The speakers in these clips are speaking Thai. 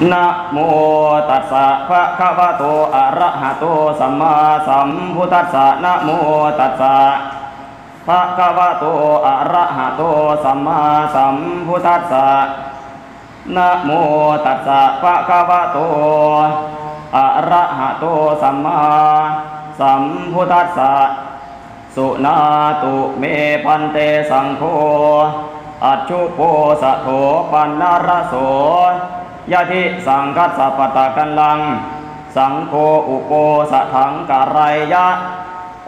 นะโมตัสสะภะคะวะโตอะระหะโตสัมมาสัมพุทธัสสะนะโมตัสสะภะคะวะโตอะระหะโตสัมมาสัมพุทธัสสะนะโมตัสสะภะคะวะโตอะระหะโตสัมมาสัมพุทธัสสะสุนาตุเมพันเตสังโฆอัจฉุโปสะโถปันนารโสยะทิสังคัสสะปะตะกันลังสังโฆอุโปสะถังกะไรยะ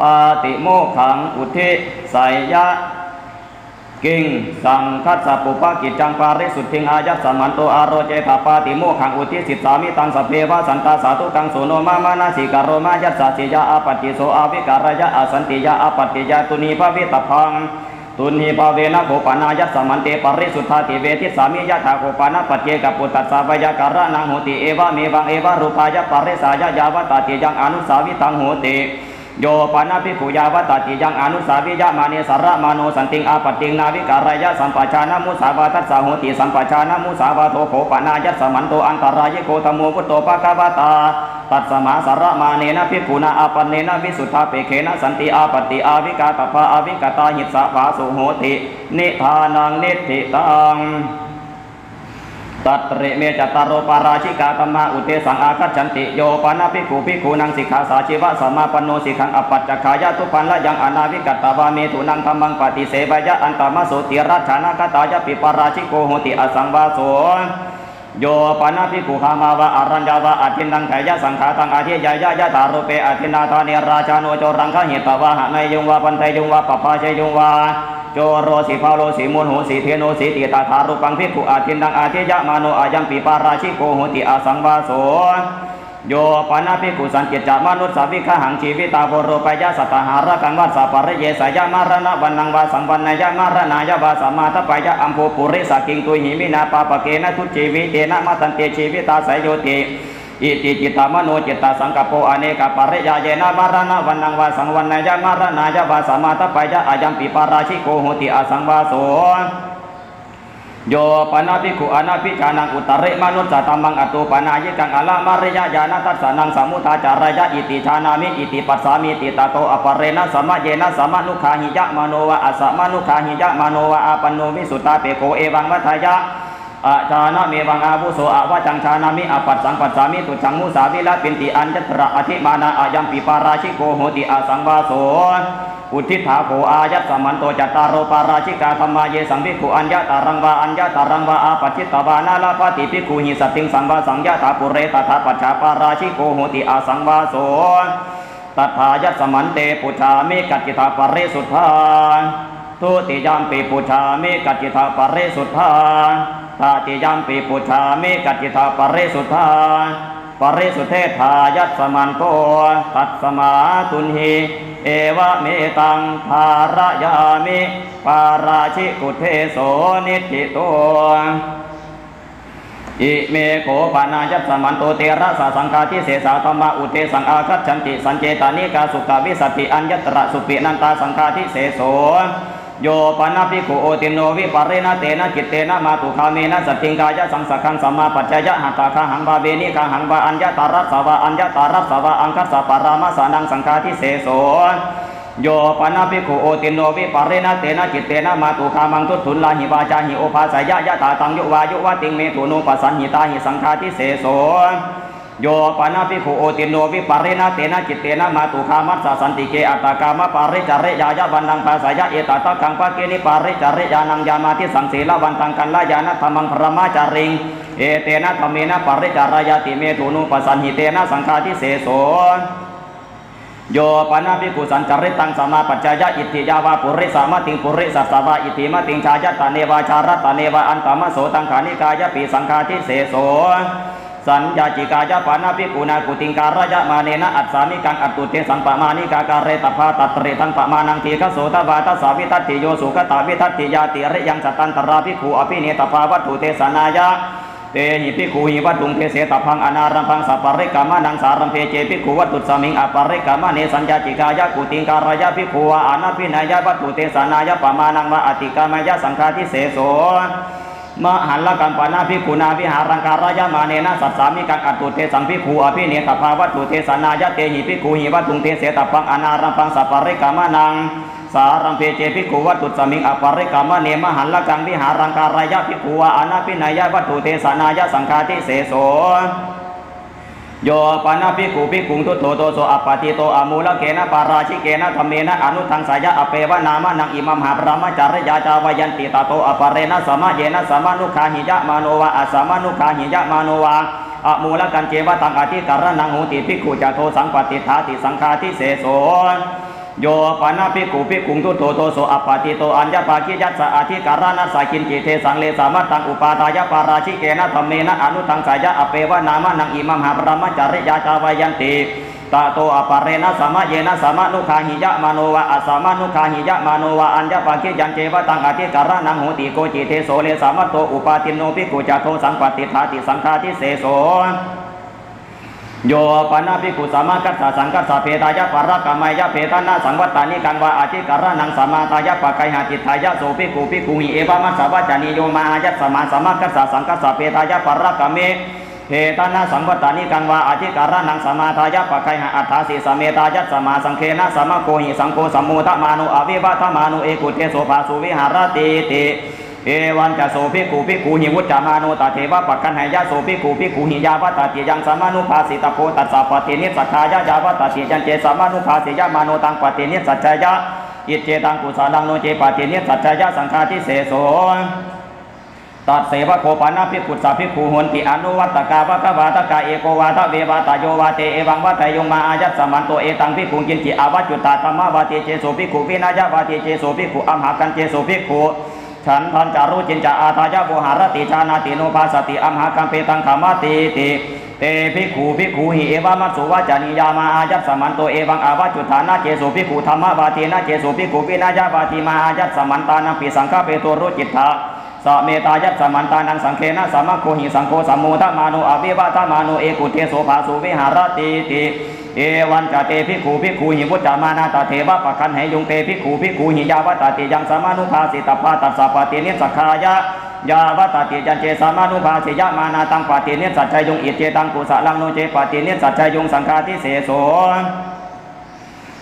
ปาติโมกขังอุทิไสยะกิงสังคัสสะปุปกิจจังปาริสุทธิงอายัสสมันโตอารโเจตปาติโมกขังอุทิสิสามิตังสเพวะสันตาสาธุกังโสโนมามานาสิกโรมายัสสะสิยะอาปติโสอาวิการยะอาสันติยะอาปติยะตุนีภวิตพังตุนีภเวนะโกปานายัสสมันเตปริสุทธาติเวทิสามิยะถาโกปานะปัจเจกปุตตัสสะวยการะนังโหติเอวะเมวังเอวะรูปายะปริสายะยาวตติยังอนุสาวิตังโหติโยปานาภิกขุยาวตติยังอนุสาวิยะมาเนสระมาโนสันติงอาปติงนาวิการยะสัมปชานะมุสาวาทัสสะโหติสัมปชานะมุสาวาโตโขปานายัสสมันโตอันตรายโกตโมพุตโตภควตาตัสมาสระมาเนนะภิกขุนาอาปันเนนะวิสุทธาเปเขนะสันติอาปติอาวิกาตภาอาวิกตาหิตสะภาสุโหตินิทานังนิธิตังตัตริเมจัตตารโอปาราชิกาธรรมาอุเทสังอาคัจฉันติโยปานาภิกขุภิกขุนังสิกขาสาชีวะสัมมาปโนสิกขังอปัจจขายะทุพันละยังอนาวิกัตตาวาเมตุนังธรรมังปฏิเสวยะอันตมโสติรัชานะคตายะปิปาราชิโกโหติอสังวาโสโยปานาภิกขุหามาวะอรัญญาวะอทินังขายะสังฆาตังอาทิยายะยะตารุเปอทินาธาเนราชาโนโจรังคหิตวะหะนายยุงวะปันไทยุงวะปปาเชยุงวะโจโรสีพาโลสีมุนโหสีเทโนสีติตาธารุปังภิกขุอาทินังอาทิยะมาโนอายังปิปาราชิโกโหติอสังวาโสโยปานาภิกขุสันจิตจามนุสสาวิคหังชีวิตาโวโรปยะสัตหาระกังวัสสะปริเยสยะมารณะวันนังวาสังวันนายะมารณายะวาสัมมาทปยะอัมโภปุริสกิงตุหิมินาปาปเกนะทุชีวิเตนะมัตันเตชีวิตาสยโยติอิติจิตามโนจิตตาสังกปโปอเนกปริยาเยนะมารณะวันนังวาสังวันนายะมารณายะวาสัมมาทปยะอายัมปิปาราชิโกโหติอสังวาโสโยปนาภิกขุอนาภิจานังอุตริมนุสสะตัมมังอตุปนายิกังอละมาริยะญาณทัสสะนังสมุทาจารยะอิติชานามิอิติปัสสามิติตาโตอปเรนะสมะเยนะสมะนุขาหิยะมโนวะอสมะนุขาหิยะมโนวะอาปันโนวิสุตตาเปโกเอวังมัทายะอาชานะเมวังอาวุโสอาวะจังชานามิอปัสสังปัสสามิตุจังมุสาวิละปินติอัญญตระอธิมานาอายัมปิปาราชิโกโหติอสังวาโสอุทิฏฐาโภอายัสสมันโตจัตตารโอปาราชิกาธรรมาเยสังภิกขุอัญญตารังวาอัญญตารังวาอาปัจจิตตวานาลาภติภิกขุหิสัตติงสังวาสังยะถาปุเรตถาปัจฉาปาราชิโกโหติอสังวาโสตัทธายัสสมันเตปุชามิกัจจิตาปริสุทธาทุติยามปิปุชามิกัจจิตาปริสุทธาตติยามปิปุชามิกัจจิตาปริสุทธาปริสุทธธายัสสมันโตตัสสมาตุนหิเอวะเมตังภารยามิปาราชิกุเทโสนิธิโตอิเมโขปานายัสสมันโตเตระสะสังฆาทิเสสาธรรมะอุเทสังอาคัจฉันติสัญเจตานิกาสุขวิสัตติอัญญตระสุปินันตาสังฆาทิเสโสโยปนาภิกขุโอติโนวิปาริณเตนะจิตเตนะมาตุคาเมนะสัตติงกายะสังสักขังสัมมาปัจจยะหัตถะคหังบาเบนิคหังบาอัญญตารัสสาวะอัญญตารัสสาวะอังคัสสะปารามาสานังสังฆาทิเสโสโยปนาภิกขุโอติโนวิปาริณเตนะจิตเตนะมาตุคามังทุตุลลาหิวาจาหิโอภาสยะยะตาตังยุวายุวะติงเมตุโนปัสสันหิตาหิสังฆาทิเสโสโยปนาภิกขุโอติโนวิปาริณเตนะจิตเตนะมาตุคามัสสะสันติเกอัตตากามะปาริจาริยายะวันนังภาสยะเอตตะกังปะเกนิปาริจาริยานังยามาทิสังสีละวันตังกันละยานะธรรมังพระมาจาริงเอเตนะธรรเมนะปาริจารายติเมตุโนปัสสันหิเตนะสังฆาทิเสโสโยปนาภิกขุสัญจริตังสัมมาปัจจยะอิทธิยาวาปุริสามติงปุริสัสสาวะอิทธิมติงชายะตาเนวาชารัตตาเนวาอันตมโสตังขานิกายะปีสังฆาทิเสโสสัญญาจิกายะปานาภิกขุนากุติงการะยะมาเนนะอัสสามิกังอัตตุเตสังปะมานิกาการะตภาตัตริทังปะมานังทีฆโสตวาทัสสาวิทัตติโยสุขตาวิทัตติยาติริยังสตันตราภิกขุอภิเนตภาวัตถุเตสนายะเตหิภิกขุหิวัตถุเทเสตพังอนารัมพังสัปปริกามานังสารัมเพเจภิกขุวัตถุสมิงอปริกามาเนสัญญาจิกายะกุติงการะยะภิกขุวะอนาภินายะวัตถุเตสนายะปะมานังวะอติกามายะสังฆาทิเสโส มหันละกัมปนาภิกขุนาวิหารังการายมาเนนะสัตสามิกังอัตตุเทสังภิกขุอภิเนตภาวัตตุเทสนายะเตหิภิกขุหิวัตถุเทเสตปังอนารัมปังสัปปะริกามนังสารัมเพเจภิกขุวัตตุสมิงอปริกามเนมหันละกังวิหารังการายะภิกขุวะอนาภินายะวัตถุเทสนายะสังฆาทิเสโสโยปานาภิกขุภิกขุทุตโตโตโสอปปติโตอมูลเกนะปาราชิเกนะธรรมเมนะอนุทังสายะอเปวะนามานังอิมัมหาพระมจารยาจาวยันติตาโตอปเรนะสมะเยนะสมานุขาหิยะมาโนวะอสมานุขาหิยะมาโนวะอมูลกันเจวะตังอธิการนังหูติภิกขุจโตสังปติทาติสังฆาทิเสโสโยปานาภิกขุภิกขุทุตโตโตโสอปปติโตอัญญปาคิยัสสะอธิการนัสสกินจิเทสังเลสามัตตังอุปาทายะปาราชิเกนะธรรมเมนะอนุทังสายะอเปวะนามานังอิมัมหาพระมจารยาจาวยันติตาโตอปเรนะสมะเยนะสมานุขาหิยะมาโนวะอสมานุขาหิยะมาโนวะอัญญปาคิยันเจวะตังอธิการนังหูติโกจิเทโสเลสามัตโตอุปาทินโนภิกขุจโตสังปติทาติสังฆาทิเสโสโยปนาภิกขุสมาคัสสะสังคัสสะเพตายะปรกามายะเพตนะสังวัตตานิกังวะอธิการนังสมาตายะปะไกหาติทายะโสภิกขุภิกขุหิเอวะมัสสะวะจานิโยมาอายัสสมาสมาคัสสะสังคัสสะเพตายะปรกามิเพตนะสังวัตตานิกังวะอธิการนังสมาตายะปะไกหาอัฏฐาสิสเมตายะสมาสังเคนะสมะโกหิสังโฆสัมโมทมานุอวิวัตมานุเอกุเทโสภาสุวิหารติติเอวันจะโสภิกขุภิกขุหิวุจจามานุตเทวะปักขันหายะโสภิกขุภิกขุหิยาวัตติยังสมานุภาสิตโพตัสสะปฏินิสัทธายะยาวัตติยังเจสมานุภาสิยะมานุตังปฏินิสัจจยะอิเจตังกุศลังโนเจปฏินิสัจจยะสังฆาทิเสโสตัดเสวะโคปานาภิกขุสาภิกขุหนติอนุวัตกาวะกวาตกาเอโกวาทเววาตโยวาเตเอวังวัตยงมาอายัสสมันโตเอตังภิกขุกินจิอาวัจจุตาธรรมวาเตเจโสภิกขุวินายะวาเตเจโสภิกขุอัมหากันเจโสภิกขุฉันทันจารุจินจาอาทายะโวหารติชานาติโนภาสติอัมหากัมเปตังธรรมติติเตภิกขุภิกขุหิเอวะมัสสุวะจานิยามาอายัสสมันโตเอวังอาวัจจุฐานะเจโสภิกขุธรรมวาทีนะเจโสภิกขุวินายะวาทีมาอายัสสมันตานังปิสังฆเปโตรุจิตถะสเมตายัสสมันตานังสังเคนะสมัคโคหิสังโฆสัมโมทมานุอวิวัตมานุเอกุเทโสภาสุวิหารติติเอวันจะเตภิกขุภิกขุหิวุจจามานาตเทวะปะคันเหยุงเตภิกขุภิกขุหิยาวัตติยังสมานุภาสิตปาตัสสะปฏินิสักขายะยาวัตติยันเจสมานุภาสิยะมานาตังปฏินิสัจจยุงอิเจตังกุสะลังโนเจปฏินิสัจจยุงสังฆาทิเสโส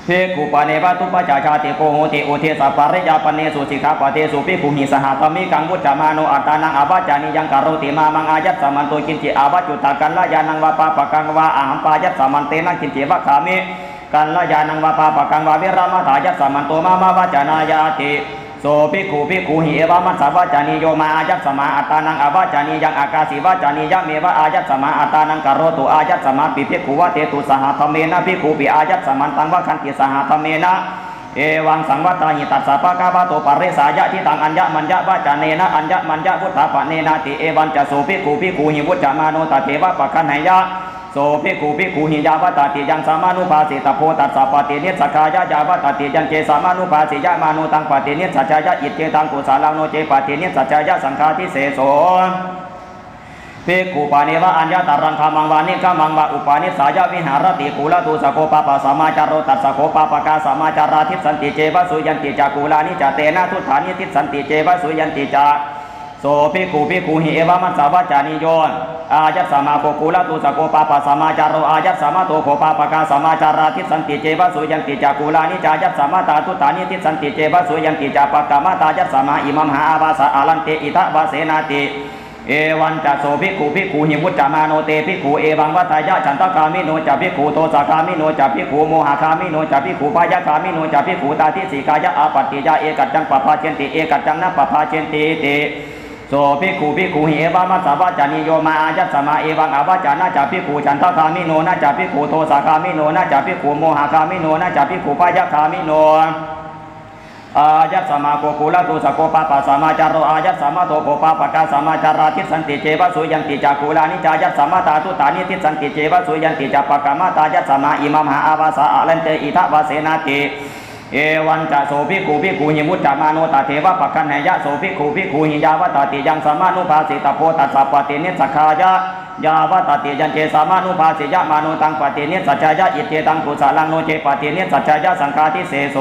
ภิกขุปเนวะตุปจาชาติโกโหติอุเทสปาริยาปเนสุสิกขาปเทสุภิกขุหิสหธรรมิกังวุจจามานุอัตตานังอวัจจานิยังกโรติมามังอายัสสมันโตกินจิอาวัจจุตากันละยานังวะปะปะกังวะอาหัมปายัสสมันเตนะกินจิวะคามิกันละยานังวะปะปะกังวะวิรามะถายัสสมันโตมามาวะจานายาติโสภิกขุภิกขุหิเอวะมัสสะวะจานิโยมาอายัสสมาอัตตานังอวัจจานิยังอากาศิวะจานิยะเมวะอายัสสมาอัตตานังกโรตุอายัสสมาปิภิกขุวะเตตุสหธรรมเมนะภิกขุปิอายัสสมันตังวะคันติสหธรรมเมนะเอวังสังวัตตาหิตัสสะปะกะวะโตปะเรสายะทิตังอัญญมัญญะวะจาเนนะอัญญมัญญะพุทธะปะเนนะติเอวันจะโสภิกขุภิกขุหิวุจจามาโนตเทวะปะคันหายะโสภิกขุภิกขุหิยาวัตติยังสมานุภาสิตโพตัสสะปฏินิสักขายะยาวัตติยังเจสมานุภาสิยะมานุตังปฏินิสัจจยะอิเจตังกุศลังโนเจปฏินิสัจจยะสังฆาทิเสโสภิกขุปาเนวะอัญญตารังคามังวานิกามังวะอุปาณิสายะวิหารติกุลตุสโคปะปะสมาจารโรตัสสะโคปะปะกาสมาจาราทิสันติเจวะสุยันติจักุลานิจเตนะทุฐานิทิสันติเจวะสุยันติจาโสภิกขุภิกขุหิเอวะมัสสะวะจานิโยนอายัสสมาโกกุลตุสโคปะปะสมาจารโรอายัสสมาโตโคปะปะกาสมาจาราทิสันติเจวะสุยันติจักุลานิจายัสสมาตาทุฐานิทิสันติเจวะสุยันติจาปะกามาตายัสสมาอิมัมหาอาวาสะอาลันเตอิทะวะเสนาติเอวันจะโสภิกขุภิกขุหิวุจจามาโนเตภิกขุเอวังวัตายะฉันตคามิโนจะภิกขุโตสะคามิโนจะภิกขุโมหะคามิโนจะภิกขุปายะคามิโนจะภิกขุตาทิสิกายะอาปัตติยะเอกัจจังปะภาเชนติเอกัจจังนะปะภาเชนติติโสภิกขุภิกขุหิเอวะมัสสะวะจานิโยมาอายัสสมาเอวังอวัจจานะจะภิกขุฉันตคามิโนนะจะภิกขุโตสะคามิโนนะจะภิกขุโมหะคามิโนนะจะภิกขุปายะคามิโนอายัสสมาโกกุลตุสโคปะปะสมาจารโรอายัสสมาโตโคปะปะกาสมาจาราทิสันติเจวะสุยันติจักุลานิจายัสสมาตาตุตานิทิสันติเจวะสุยันติจัปปะกามาตายัสสมาอิมัมหาอาวาสะอาลันเตอิทะวะเสนาติเอวันจะโสภิกขุภิกขุหิมุจจามาโนตเทวะปะคันหายะโสภิกขุภิกขุหิยาวัตติยังสมานุภาสิตโพตัสสะปฏินิสักขายะยาวัตติยันเจสมานุภาสิยะมาโนตังปฏินิสัจจยะอิเจตังกุศลังโนเจปฏินิสัจจยะสังฆาทิเสโส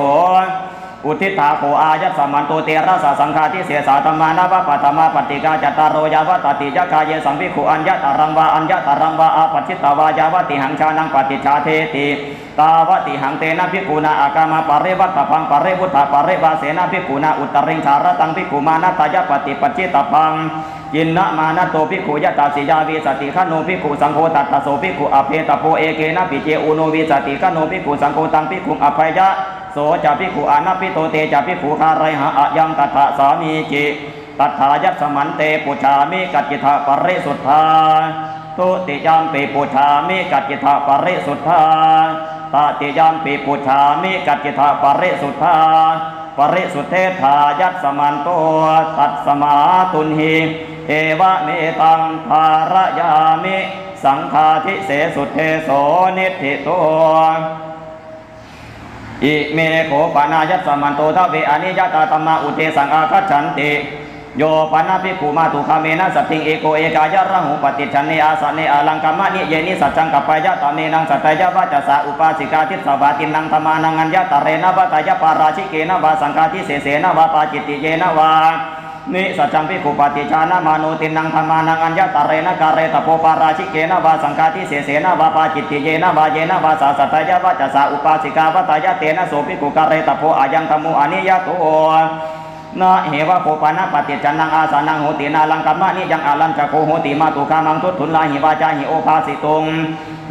อุทิศาโคอายัสสมันโตเตระสะสังฆาทิเสสาธรรมานาปัตมาปฏิกาจตารโรยาวัตติยะกายสัมภิกขุอัญญตารังวาอัญญตารังวาอาปัจฉิตาวายาวติหังชานังปฏิชาเทติตาวติหังเตนะภิกขุนาอากามาปริวัตตพังปริวุฒาปริวาเสนะภิกขุนาอุตริงชารตังภิกขุมานัตตายปฏิปัจฉิตพังยินนะมานะโตภิกขุยตาสิยาวิสติขโนภิกขุสังโฆตัตตโสภิกขุอเพตโพเอเกนะปิเจอุโนวิสติขโนภิกขุสังโฆตังภิกขุอภัยยะโสจะภิกขุอนัปปิโตเตจะภิกขุคารายหะอะยังตัทธะสามีจิตัทธายัสสมันเตปุชามิกัจจิทะปริสุทธาตุติยัมปิปุชามิกัจจิทะปริสุทธาตติยัมปิปุชามิกัจจิทะปริสุทธาปริสุทเทธายัสสมันโตตัสมาตุนหิเอวะเมตังภารยามิสังฆาทิเสสุเทโสนิธิโตอิเมโขปานายัสสมันโตทเวอนิยตาตมะอุเทสังอาคัจฉันติโยปนาภิกขุมาตุคาเมนะสัตถิงเอโกเอกายะระหุปฏิชันเนอาสเนอาลังกามะนิเยนิสัจจังกัปปายะตาเมนังสัตยะวัจสะอุปาสิกาทิสวาตินังธรรมานังอัญญตเรนะวัตยะปาราชิเกนะวาสังฆาทิเสเสนะวาปาจิตติเยนะวานิสัจจังภิกขุปฏิชานะมานุตินังธรรมานังอัญญตเรนะการเรตโพปาราชิเกนะวาสังฆาทิเสเสนะวาปาจิตติเยนะวาเยนะวาสาสัตยะวัจสะอุปาสิกาวัตยะเตนะโสภิกขุการเรตโพอายังธรรมุอนิยโตนะเหวะโคปานะปฏิจันนังอาสานังโหตินาลังกัมมะนิยังอาลันจะโคโหติมาตุคามังทุตุลาหิวาจาหิโอภาสิตุง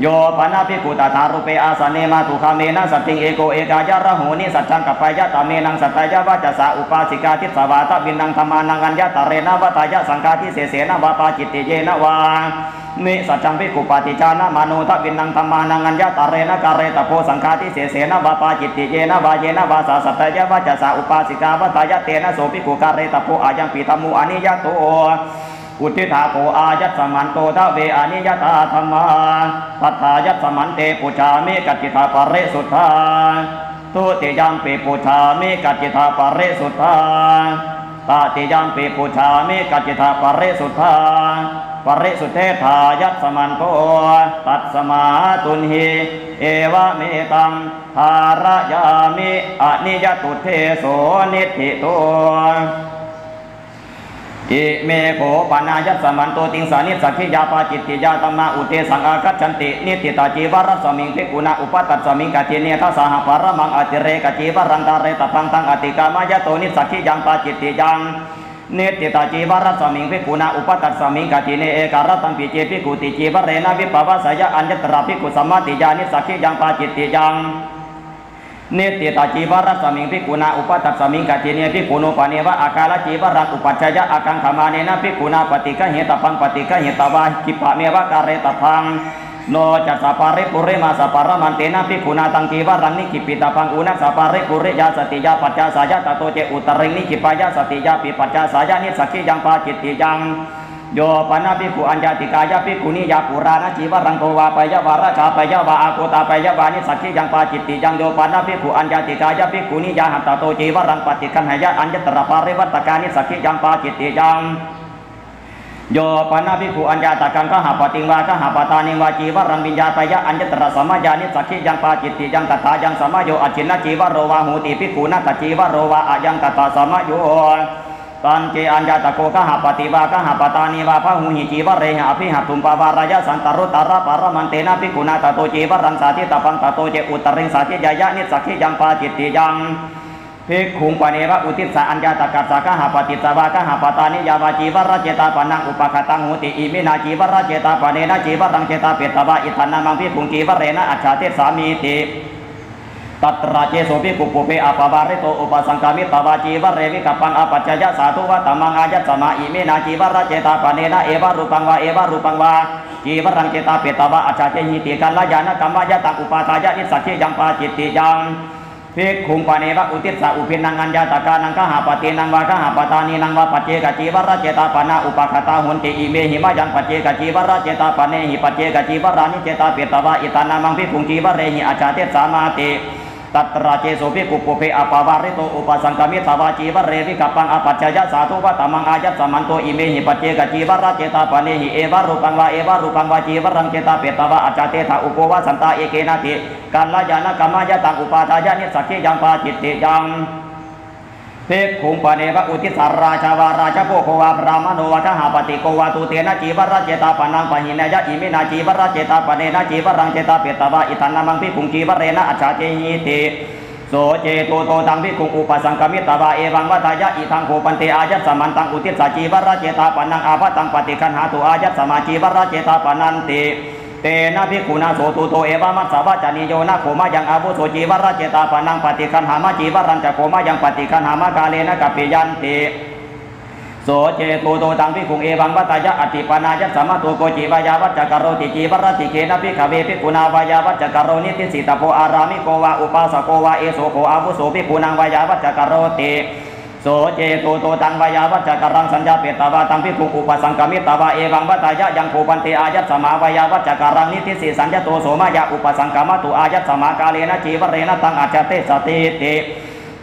โยปนาภิกขุตถารุเปอาสเนมาตุคาเมนะสัตถิงเอโกเอกายะระหุนิสัจจังกัปปายะตาเมนังสัตยะวัจสะอุปาสิกาทิสวาตวินังธรรมานังอัญญตเรนะวัตยะสังฆาทิเสเสนะวาปาจิตติเยนะวานิสัจจังภิกขุปฏิชานะมานุทวินังธรรมานังอัญญตเรนะการเรตโพสังฆาทิเสเสนะวาปาจิตติเยนะวาเยนะวาสาสัตยะวัจสะอุปาสิกาวัตยะเตนะโสภิกขุการเรตโพอายังปิธรรมุอนิยโตอุทิศาโกอายัสสมันโตทเวอนิยตาธรรมาทัตถายัสสมันเตปุชามิกัจจิทาปริสุทธาตุติยัมปิปุชามิกัจจิทาปริสุทธาตติยัมปิปุชามิกัจจิทาปริสุทธาปริสุทเทธายัสสมันโตตัสมาตุนหิเอวะเมตังภารยามิอนิยตุเทโสนิธิโตอิเมโขปานายัสสมันโตติงสานิสักขิยาปาจิตติยาตมะอุเทสังอาคัจฉันตินิติตาจีวรัสมิงภิกขุนาอุปตัสสมิงกัจเจเนทัสสหปารมังอติเรกจีวรันตาเรตพังตังอติกามายโตนิสักขิยังปาจิตติยังเนติตาจีวรัสมิงภิกขุนาอุปตัสสมิงกัจเจเนเอกรัตังปิเจภิกขุติจีวเรนะวิปวาสยะอัญญตระภิกขุสัมมาติยานิสักขิยังปาจิตติยังเนติตาจีวรัสมิงภิกขุนาอุปตัสสมิงกัจเจเนภิกขุโนปะเนวะอาคาลจีวรังอุปัชฌยะอากังขมาเนนะภิกขุนาปฏิกะเหตพังปฏิกะเหตวาคิปะเมวะการเรตพังโนจัสสะปาริปุเรมาสะปารมันเตนะภิกขุนาตังจีวรังนิคิปิตาพังอุนัสสะปาริปุเรยาสติยาปัจจาสายะตโตเจอุตริงนิคิปายาสติยาปิปัจจาสายะนิสักขิยังปาจิตติยังโยปนาภิกขุอัญญาติกายะภิกขุนิยาปุรานะจีวรังโตวาปยะวาราชาปยะวาอาโกตาปยะวานิสักขิยังปาจิตติยังโยปนาภิกขุอัญญาติกายะภิกขุนิยาหัตตโตจีวรังปฏิคันหายะอัญญตระปาริวัตกานิสักขิยังปาจิตติยังโยปนาภิกขุอัญญาตกังกหาปติงวากหาปตานิวาจีวรังวิญญาปยะอัญญตระสัมมาญานิสักขิยังปาจิตติยังตถายังสัมมาโยอจินนะจีวโรวาหูติภิกขุนัตจีวโรวาอายังตถาสัมมาโยตันเจอัญญาตโกกหาปฏิวากหาปตานิวาพหุหิจีวเรหะอภิหัตุมปาวารายะสันตรุตระปารมันเตนะภิกขุนาตโตจีวรังสาธิตพังตโตเจอุตริงสาธิยายะนิสักขิยังปาจิตติยังภิกขุงปเนวะอุทิศอัญญาตกัสสะกหาปฏิสวากหาปตานิยาวาจีวรเจตาปนังอุปคตังหุติอิมินาจีวรเจตาปเนนะจีวรังเจตาเปตวะอิทันนามังภิกขุงจีวเรนะอัจฉาเทสามีติตัตระเจโสภิกขุปุเปอปวาริโตอุปสังกามิตวาจีวเรวิกัปปังอปัจจยะสาธุวะตัมมังอายัสสมาอิมินาจีวรเจตาปเนนะเอวะรูปังวาเอวะรูปังวาจีวรังเจตาเปตวะอัจฉาเทหิติกัลลายานะกัมมายะตังอุปาทายะนิสักขิยังปาจิตติยังภิกขุงปเนวะอุทิศอุพินังอัญญาตกานังกหาปฏินังวากหาปตานินังวาปัจเจกจีวรเจตาปนาอุปคตาหุนติอิเมหิมายังปัจเจกจีวรเจตาปเนหิปัจเจกจีวรานิเจตาเปตวะอิตานามังภิกขุงจีวเรหิอาจาเทสามาติตัตระเจโสภิกขุปุเพอปวาริโตอุปสังกามิตวาจีวเรวิกัปปังอปัจจยะสาธุวะตัมมังอายัสสมันโตอิเมหิปัจเจกจีวรเจตาปเนหิเอวะรูปังวาเอวะรูปังวาจีวรังเจตาเปตวะอาจาเทถาอุปวะสันตาเอเกนะติกัลลายานะกัมมายะตังอุปาทายะนิสักขิยังปาจิตติยัง ภิกขุปเนวะอุทิสาราชาวาราชโภโควาพรามโนวัฏหาปฏิโกวาตุเตนะจีวรัจเจตาปนังปหินายะอิมินาจีวรัจเจตาปเนนะจีวรังเจตาเปตวะอิทันนามังภิกขุจีวเรนะอัจฉาเจหิติโสเจโตโตตังภิกขุอุปสังกมิตวะเอวังวัฏายะอิทังโคปันเตอายัสสมันตังอุทิสาจีวรัจเจตาปนังอาภัตังปฏิคันหาตุอายัสสมาจีวรัจเจตาปนันติเตนะภิกขุนาโสตุโตเอวามัสสาวะจานิโยนะโคมายังอาวุโสจีวรัจเจตาปนังปฏิคันหามาจีวรังจะโคมายังปฏิคันหามากาเลนะกัปปิยันติโสเจโตโตตังภิกขุเอวังวัตายะอติปนายัสสมะตุโกจิวายาวัจจกโรติจีวรัติเกนะภิกขเวภิกขุนาวายาวัจจกโรนิติสิตโพอารามิโกวาอุปาสโกวาเอโสโกอาวุโสภิกขุนังวายาวัจจกโรติโสเจโตโตตังวายาวัจจกรังสัญญาเปตวาตังภิกขุอุปสังกมิตวาเอวังวัตายะยังโคปันเตอายัสสมาวายาวัจจกรังนิติสิสัญญาโตโสมายาอุปสังกมตุอายัสสมากาเลนะจีวเรนะตังอาจเตสติติ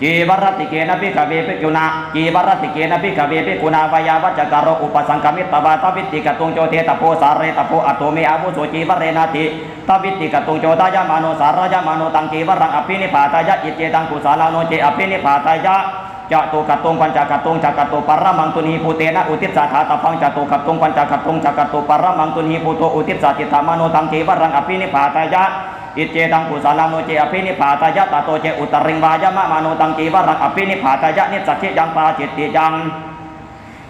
จีวรติเกนะภิกขเวภิกขุนาจีวรติเกนะภิกขเวภิกขุนาวายาวัจจกโรอุปสังกมิตวาตวิติกตุงโจเทตโพสาเรตโพอโตเมอาวุโสจีวเรนะติตวิติกตุงโจตายะมโนสารยะมโนตังจีวรังอภินิพาตายะอิเจตังกุศลาโนเจอภินิพาตายะจตุกัตตุงปัญจกัตตุงจักกัตตุปรมังตุนีภูเตนะอุทิศสาธาตพังจตุกัตตุงปัญจกัตตุงจักกัตตุปรมังตุนีภูโตอุทิศสาจิตามโนตังจีวรังอภินิพาตายะอิเจตังกุศลาโนเจอภินิพาตายะตโตเจอุตริงวายะมะมโนตังจีวรังอภินิพาตายะนิสัจฉิยังปาจิตติยัง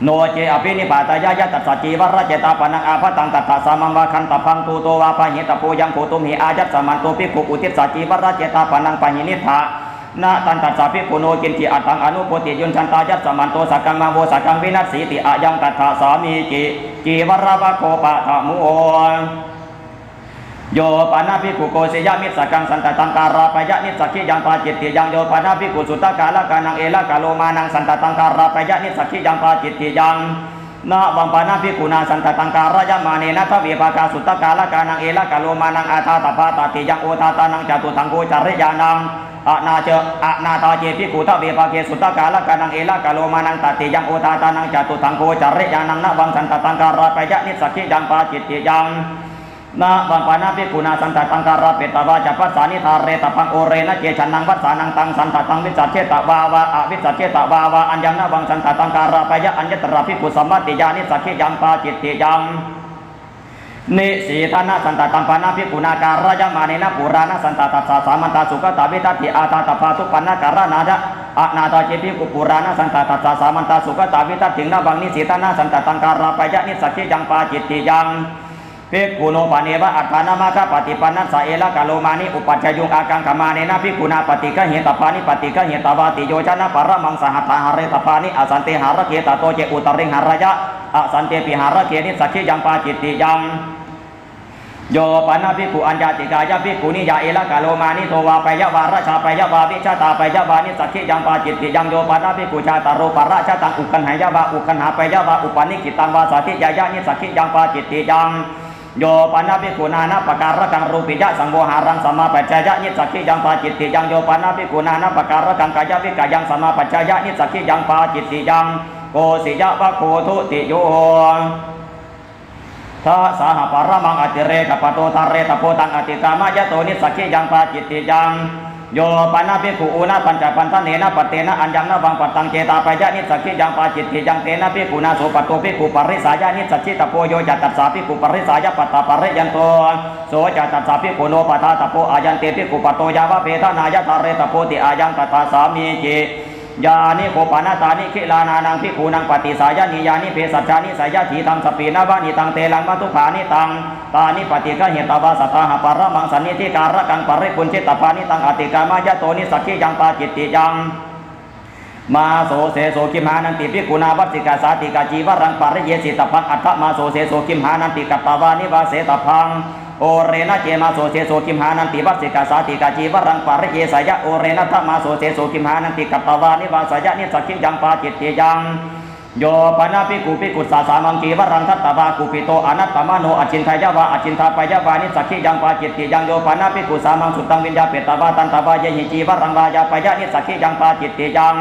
โนเจอภินิพาตายะยะตัสสะจีวรเจตาปนังอาภัตังตัสสะสามังวะคันตพังตูโตวาปะหิตโพยังโคตุมหิอายัสสมันโตภิกขุอุทิศสาจีวรเจตาปนังปะหินิทานาตันตัสสะภิกขุโนกินจิอัตถังอนุโปติยุนชันตายัสสมันโตสักกังมังโวสักกังวินัสสีติอายังตัทธาสามีจิจีวรวะโคปะทะมุโอโยปานาภิกขุโกสิยามิสักกังสันตตังการาปยะนิสักขิยังปาจิตติยังโยปานาภิกขุสุตตะกาลกานังเอละกาโลมานังสันตตังการาปยะนิสักขิยังปาจิตติยังนาวัมปานาภิกขุนาสันตตังการายะมาเนนะทวีปากาสุตตะกาลกานังเอละกาโลมานังอาทาตภาตติยังโอทาตานังจตุทังโกจริยานังอานาตาเจภิกขุทวีปาเกสุตตะกาลกานังเอละกาโลมานังตติยังโอทาตานังจตุทังโกจริยานังนะวังสันตตังการาปยะนิสักขิยังปาจิตติยังนาบังปานาภิกขุนาสันตตังการาเปตวาจัปปัสสานิธาเรตพังโอเรนะเจชันนังวัสสานังตังสันตตังวิสัชเชตวาวาอวิสัชเชตวาวาอัญญังนะวังสันตตังการาปยะอัญญตระภิกขุสัมมัติยานิสักขิยังปาจิตติยังนิสีธนะสันตตังปานาภิกขุนาการายะมาเนนะปุรานะสันตตัสสะสามันตาสุขตาวิทัติอาตาตภาทุปันนะการนาดะอานาตาเจภิกขุปุรานะสันตตัสสะสามันตาสุขตาวิทัตินะวังนิสีธนะสันตตังการาปยะนิสักขิยังปาจิตติยังภิกขุโนปะเนวะอัฏฐานามะคะปฏิปันนัสสะเอละกะโลมานิอุปัชฌยุงอากังขมาเนนะภิกขุนาปฏิกะเหตปานิปฏิกะเหตวาติโยชนะปรมังสหัตถหะเรตปานิอสันเตหะระเกตโตเจอุตริงหะระยะอสันเตปิหะระเกนิสักขิยังปาจิตติยังโยปานาภิกขุอัญญาติกายะภิกขุนิยาเอละกะโลมานิโทวาปยะวาราชาปยะวาวิชาตาปยะวานิสักขิยังปาจิตติยังโยปานาภิกขุชาตาโรปราชาตังอุคันหายะวาอุคันหาปยะวาอุปานิกิตังวาสาธิยายะนิสักขิยังปาจิตติยังโยปานาภิกขุนานะปการะกังรูปิยะสังโวหารังสัมมาปัจจยะนิสักขิยังปาจิตติยังโยปานาภิกขุนานะปการะกังกายะวิกายังสัมมาปัจจยะนิสักขิยังปาจิตติยังโกสิยะวะโคทุติโยทัสสะปรมังอติเรกปโตทาเรตโพตังอติกามายะโตนิสักขิยังปาจิตติยังโยปานาภิกขุอุนะปัญจปันทเนนะปเตนะอัญญังนะวังปัตตังเจตาปยะนิสักขิยังปาจิตติยังเตนะภิกขุนาโสปโตภิกขุปริสายะนิสัจฉิตโพโยจัตตัสสะภิกขุปริสายะปัตตปริยันโตโสจัตตัสสะภิกขุโนปทาตโพอายันเตภิกขุปโตยาวะเพทนายะทาเรตโพติอายังตถาสามีจิยานิโคปานาตานิขิลานานังภิกขุนังปฏิสายานิยานิเพสัจจานิสายาถีตังสปีนาวานิตังเตลังมัตุภานิตังตานิปฏิกะเหตวาสัทธาหะปรมังสันนิธิการะกังปริปุญจิตปานิตังอติกามายะโตนิสักขิยังปาจิตติยังมาโสเสโสกิมหานันติภิกขุนาวัตติกาสาติกาจีวรังปริเยสิตพังอัตถมาโสเสโสกิมหานันติกัตตวานิวาเสตพังโอเรนะเจมาโสเสโสกิมหานันติวัตติกาสาติกาจีวรังปริเยสยะโอเรนะธมาโสเสโสกิมหานันติกัตตวานิวาสยะนิสักขิยังปาจิตติยังโยปนาภิกขุภิกขุสาสามังกีวรังทัตตวากุปิโตอนัตตมโนอจินทายะวะอจินทาปยะวานิสักขิยังปาจิตติยังโยปนาภิกขุสามังสุตังวิญญาเปตวาตันตวาเยหิจีวรังวายาปยะนิสักขิยังปาจิตติยัง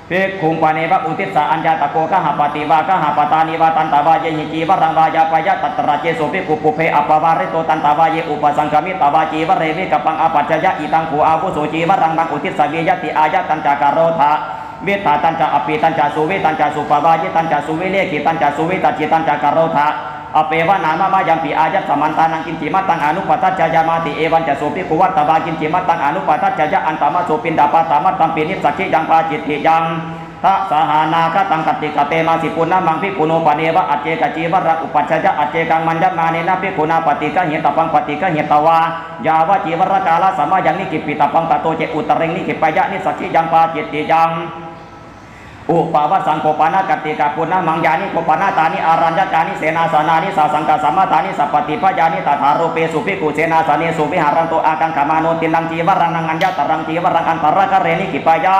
ภิกขุปะเนวะอุทิสสะอัญญาตโกกะหะปฏิวากะหะปตานิวาตันตวาเยหิจีวรังวายาปยะตัตระเจโสภิกขุปุเพอปวาริโตตันตวาเยอุปสังคมิตวาจีวเรวิกัปปังอปัจจยะอิตังโขอาวุโสจีวรังบังอุทิสสะเวยติอายะตันจากโรธะ เวทาตันจะอภิตันจะสุเวตันจะสุปวายิตันจะสุวิเลกิตันจะสุวิตาจิตันจะกโรธาอเปวานามะมายัมปีอายัตสมันตานังกินจิมัตตังอนุปัตจยามาติเอวันจะสุปิกุวัตตบากินจิมัตตังอนุปัตจยะอันตามะสุปินดาปาตามัตตัมปินิสักขิยังปาจิตติยังทะสหานาคตังกติกเตมาสิปุณณมังพิกุโนปเนวะอัจเจกจีวรักอุปัชฌะอัจเจกังมัญญมาเนนะพิกุณาปฏิกะเหตปังปฏิกะเหตวายาวะจีวรกาลสมายังนิกิปิตปังตโตเจอุตเรงนิกิปยะนิสักขิยังปาจิตติยังอุปาวสังโกปานากติกาปุณณมังยานิโกปนาตานิอารัญญจานิเสนาสนานิสาสังกสัมมาตานิสัพปติพยานิตถารูเปสุภิกุเสนาสเนสุวิหารันโตอากังขมาโนติลังจีวรังนังอัญญตรังจีวรังอันตระกะเรนิกิปยะ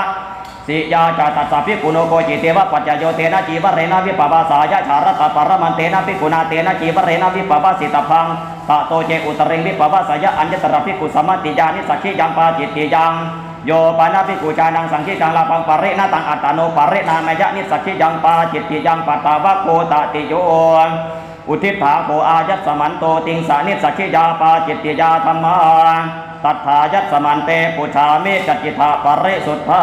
สิยาจาตัสสะภิกุโนโกจิเตวะปัจจโยเตนะจีวเรนะวิปปาสายะชารตะปรมันเตนะภิกุณาเตนะจีวเรนะวิปปาสิตพังตะโตเจอุตเรงวิปปาสายะอัญญตระภิกุสัมมาติยานิสักขิยังปาจิตติยังโยปานาภิกุจานังสังขิกังลาภังปะเรนะตังอัตตโนปะเรนามยะนิสักขิยังปาจิตติยังปัตตาวะโคตติโยอุทิฏฐาโกอายัตสมันโตติงสานิสักขิยาปาจิตติยาธัมมาตัทธายัตสมันเตปุชามิกัจจิตาปะเรสุทธา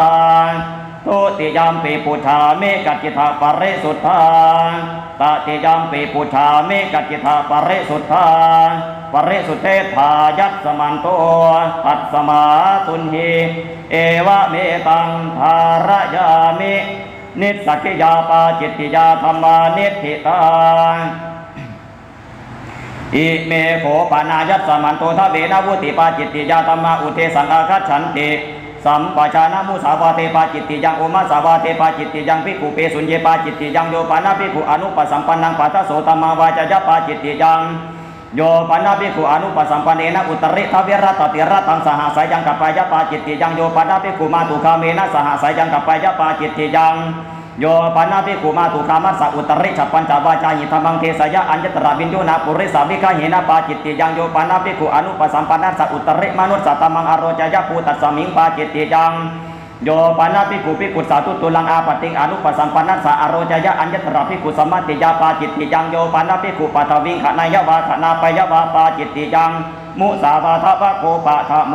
ตุติยามปีปุชามิกัจจิตาปะเรสุทธาตติยามปีปุชามิกัจจิตาปะเรสุทธาปะเรสุเตธายัตสมันโตตัสสมาตุนหิเอวะเมตังภารยามินิสักขิยาปาจิตติยาธัมมานิธิตังอิเมโขปานายัตสมันโตทะเวนะวุติปาจิตติยาธัมมาอุเทสังอาคัจฉันติสัมปชานามุสาวาเทปาจิตติยังโอมาสาวาเทปาจิตติยังภิกขุเปสุญเยปาจิตติยังโยปานาภิกขุอนุปสัมปันนังปัสสโสตมาวาจยปาจิตติยังโยปานาภิกขุอนุปสัมปันเนนะอุตริทวิรัตติรัตังสหสายังกัปปายปาจิตติยังโยปานาภิกขุมาตุคาเมนะสหสายังกัปปายปาจิตติยังโยปานาภิกขุมาตุคามัสสะอุตริฉัพพัญจวาจาหิธรรมังเทสยะอัญญตระวินโยนาปุริสาวิกาเหนะปาจิตติยังโยปานาภิกขุอนุปสัมปันนัสสะอุตริมนุสสะตมังอโรจยภูตัสสมิงปาจิตติยังโยปานาภิกขุภิกขุสาตุตุลังอาปติงอนุปสัมปันนัสสะอโรจยะอัญญตระภิกขุสัมมาติยาปาจิตติยังโยปานาภิกขุปัทวิงขณายวาขณาปยวาปาจิตติยังมุสาวาทะภะโคปะทะโม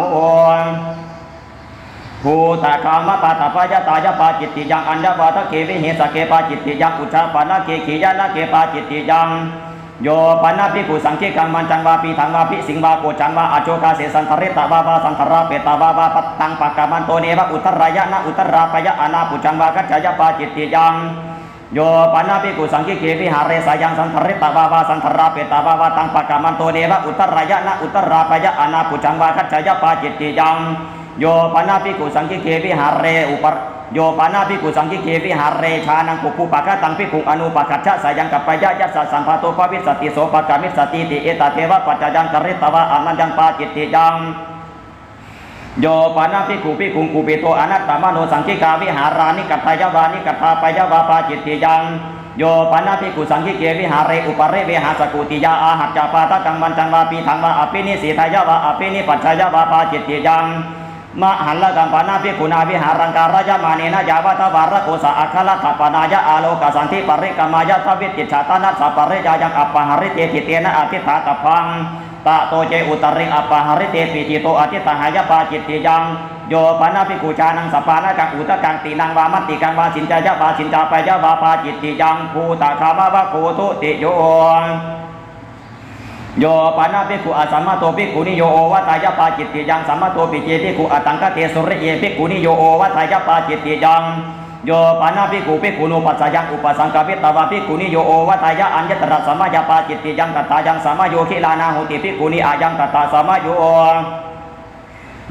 ภูตะคามะปะตะปะยะตายะปาจิตติยังอัญญวาทะเกวิเหสะเกปาจิตติยังอุชาปานะเกขียะนะเกปาจิตติยังโยปานาภิกขุสังขิกังมันจังวาปีถังวาภิสิงวาโกจังวาอโจกาเสสันทริตะวาวาสันทราเปตาวาวาปัตตังปะกามันโตเนวะอุตรายะนะอุตราปยะอนาปุจังวากัจจยปาจิตติยังโยปานาภิกขุสังขิเกวิหาเรสายังสันทริตะวาวาสันทราเปตาวาวาตังปะกามันโตเนวะอุตรายะนะอุตราปยะอนาปุจังวากัจจยปาจิตติยังโยปานาภิกขุสังขิเกวิหาเรอุปโยปานาภิกขุสังขิเกวิหาเรชานังปุปุปะกะตังภิกขุอนุปะคัจฉะสายังกัปปยะยัสสะสัมภะโตภวิสติโสปะกามิสติติเอตเทวะปัจจยังกริตวะอนันยังปาจิตติยังโยปานาภิกขุภิกขุกุปิโตอนัตตมโนสังขิกาวิหารานิกัตถยวานิกัตถาปยวาปาจิตติยังโยปานาภิกขุสังขิเกวิหาเรอุปเรเวหาสกุติยาอาหัจจปาทะกังมันจังวาปีถังวาอภินิสีทายวะอภินิปัจฉยวาปาจิตติยังมหัลละกัมปนาภิกขุนาวิหารังการะยะมาเนนะยาวะทวารโกสะอัคคะละทัปปนายะอาโลกสันติปริกามายะทวิติชาตนัสสะปริยายังอัปปหาริเตติเตนะอธิษฐาตพังตะโตเจอุตริงอัปปหาริเตปิจิโตอธิษฐายะปาจิตติยังโยปานาภิกขุจานังสปานะกังอุตกังตินังวามัตติกังวาสินจายะวาสินจาปยะวาปาจิตติยังภูตะคามะวะโกตุติโยโยปานาภิกขุอสัมมาโตภิกขุนิโยโอวัตายะปาจิตติยังสัมมาโตปิเจภิกขุอตังคเตสุริเยภิกขุนิโยโอวัตายะปาจิตติยังโยปานาภิกขุภิกขุนุปัสสยังอุปสังกวิตวาภิกขุนิโยโอวัตายะอัญญตระสัมมายะปาจิตติยังตถายังสัมมาโยคิลานาหุติภิกขุนิอายังตถาสัมมาโย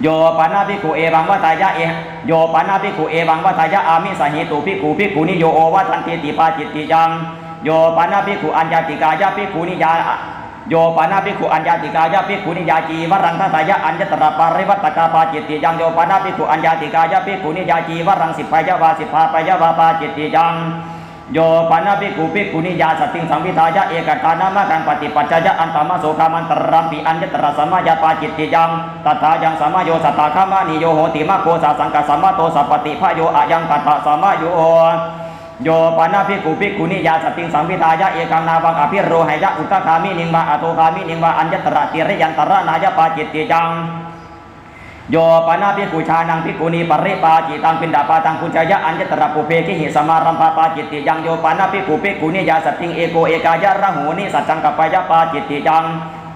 โยปานาภิกขุเอวังวัตายะโยปานาภิกขุเอวังวัตายะอามิสหิตุภิกขุนิโยโอวัตันติติปาจิตติยังโยปานาภิกขุอัญญติกายะภิกขุนิยาโยปานาภิกขุอัญญาติกายะภิกขุนิยาจีวรังทัตายะอัญญตระปาริวัตกาปาจิตติยังโยปานาภิกขุอัญญาติกายะภิกขุนิยาจีวรังสิปายะวาสิภาปายะวาปาจิตติยังโยปานาภิกขุนิยาสติงสังวิทายะเอกตานามะกังปฏิปัจจยะอันตมะโสกามันตรัมปิอัญญตระสัมมายะปาจิตติยังตถายังสัมมาโยสัตตาคามานิโยโหติมะโคสะสังกัสสัมมาโตสัพปติภโยอะยังตถาสัมมาโยโยปานาภิกขุนิยาสติงสังวิทายะเอกังนาวังอภิโรหยะอุตคามินิงวาอโตคามินิงวาอัญญตระติริยันตระนายะปาจิตติยังเ โยปนาภิกขุชานังภิกขุนีปริปาจิตังปินดาปาตังปุญญายะอัญญตระปุเพกิหิสมารัมภาปาจิตติยังโยปนาภิกขุภิกขุนียาสัตติงเอโกเอกายะระหูนิสัจจังกัปปายะปาจิตติยัง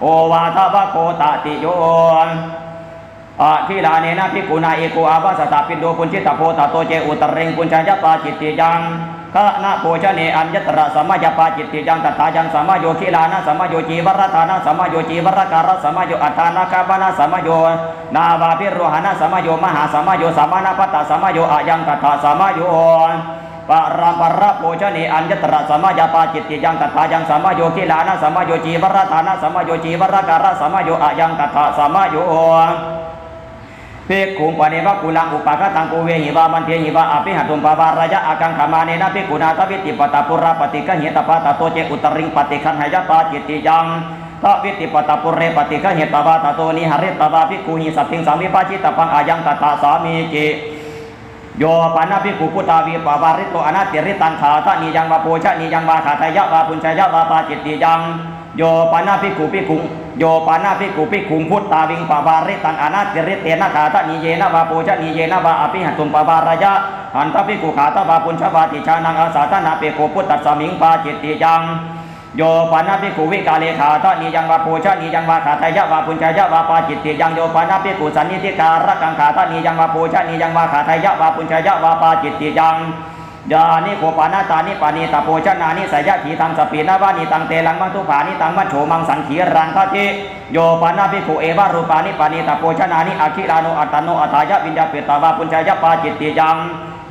โอวาทาวะโคตติโยอะคิลาเนนะภิกขุนาเอโกอาวาสตาปินโดปุญจิตโพตโตเจอุตริงปุญญายะปาจิตติยังขณะโภชเนอัญญตระสัมมายปาจิตติยังตถายังสัมมาโยคิลานะสัมมาโยจีวรธานะสัมมาโยจีวรการะสัมมาโยอัฏฐานะคาปนะสัมมาโยนาวาภิโรหนะสัมมาโยมหาสัมมาโยสัมมานาปัตตสัมมาโยอายังตถาสัมมาโยปรัมปรโภชเนอัญญตระสัมมายปาจิตติยังตถายังสัมมาโยคิลานะสัมมาโยจีวรธานะสัมมาโยจีวรการะสัมมาโยอายังตถาสัมมาโยภิกขุปเนวะกุลังอุปากตังโกเวหิวามันเทหิวาอภิหัตุมปาวารายะอากังขมาเนนะภิกขุนาทวิติปตาปุระปฏิกะเหตปะตะโตเจอุตริงปฏิคันหายปาจิตติยังทวิติปตาปุเรปฏิกะเหตปะตะโตนิหริตวาภิกขุหิสัพพิงสามิปาจิตปังอายังตถาสามิจิโยปานาภิกขุพุทธาวิปวาริโตอนาติริตังขาตะนิยังวาโพชะนิยังวาขาทายะวาปุญชยะวาปาจิตติยังโยปานาภิกขุภิกขุโยปานาภิกขุภิกขุพุทธาวิงปวาริตังอนาติริเตนะขาตะนิเยนะวาโพชะนิเยนะวาอภิหัตุมปวารายะหันตภิกขุขาตะวาปุญชวาติชานังอาสาทนาเปโกพุทธัสสมิงปาจิตติยังโยปานาภิกขุวิกาเลขาตะนิยังวาโพชะนิยังวาขาทายะวาปุญชยะวาปาจิตติยังโยปานาภิกขุสันนิธิการะกังขาตะนิยังวาโพชะนิยังวาขาทายะวาปุญชยะวาปาจิตติยังยานิโคปานาตานิปานิตาโพชนานิสยะขีตังสปีนาวานิตังเตลังมังตุปานิตังมัจโฉมังสังขีรังคติโยปานาภิกขุเอวารูปานิปานิตาโพชนานิอาคิลานุอัตตโนอัฏฐายะวิญญาเปตาวาปุญชยะปาจิตติยัง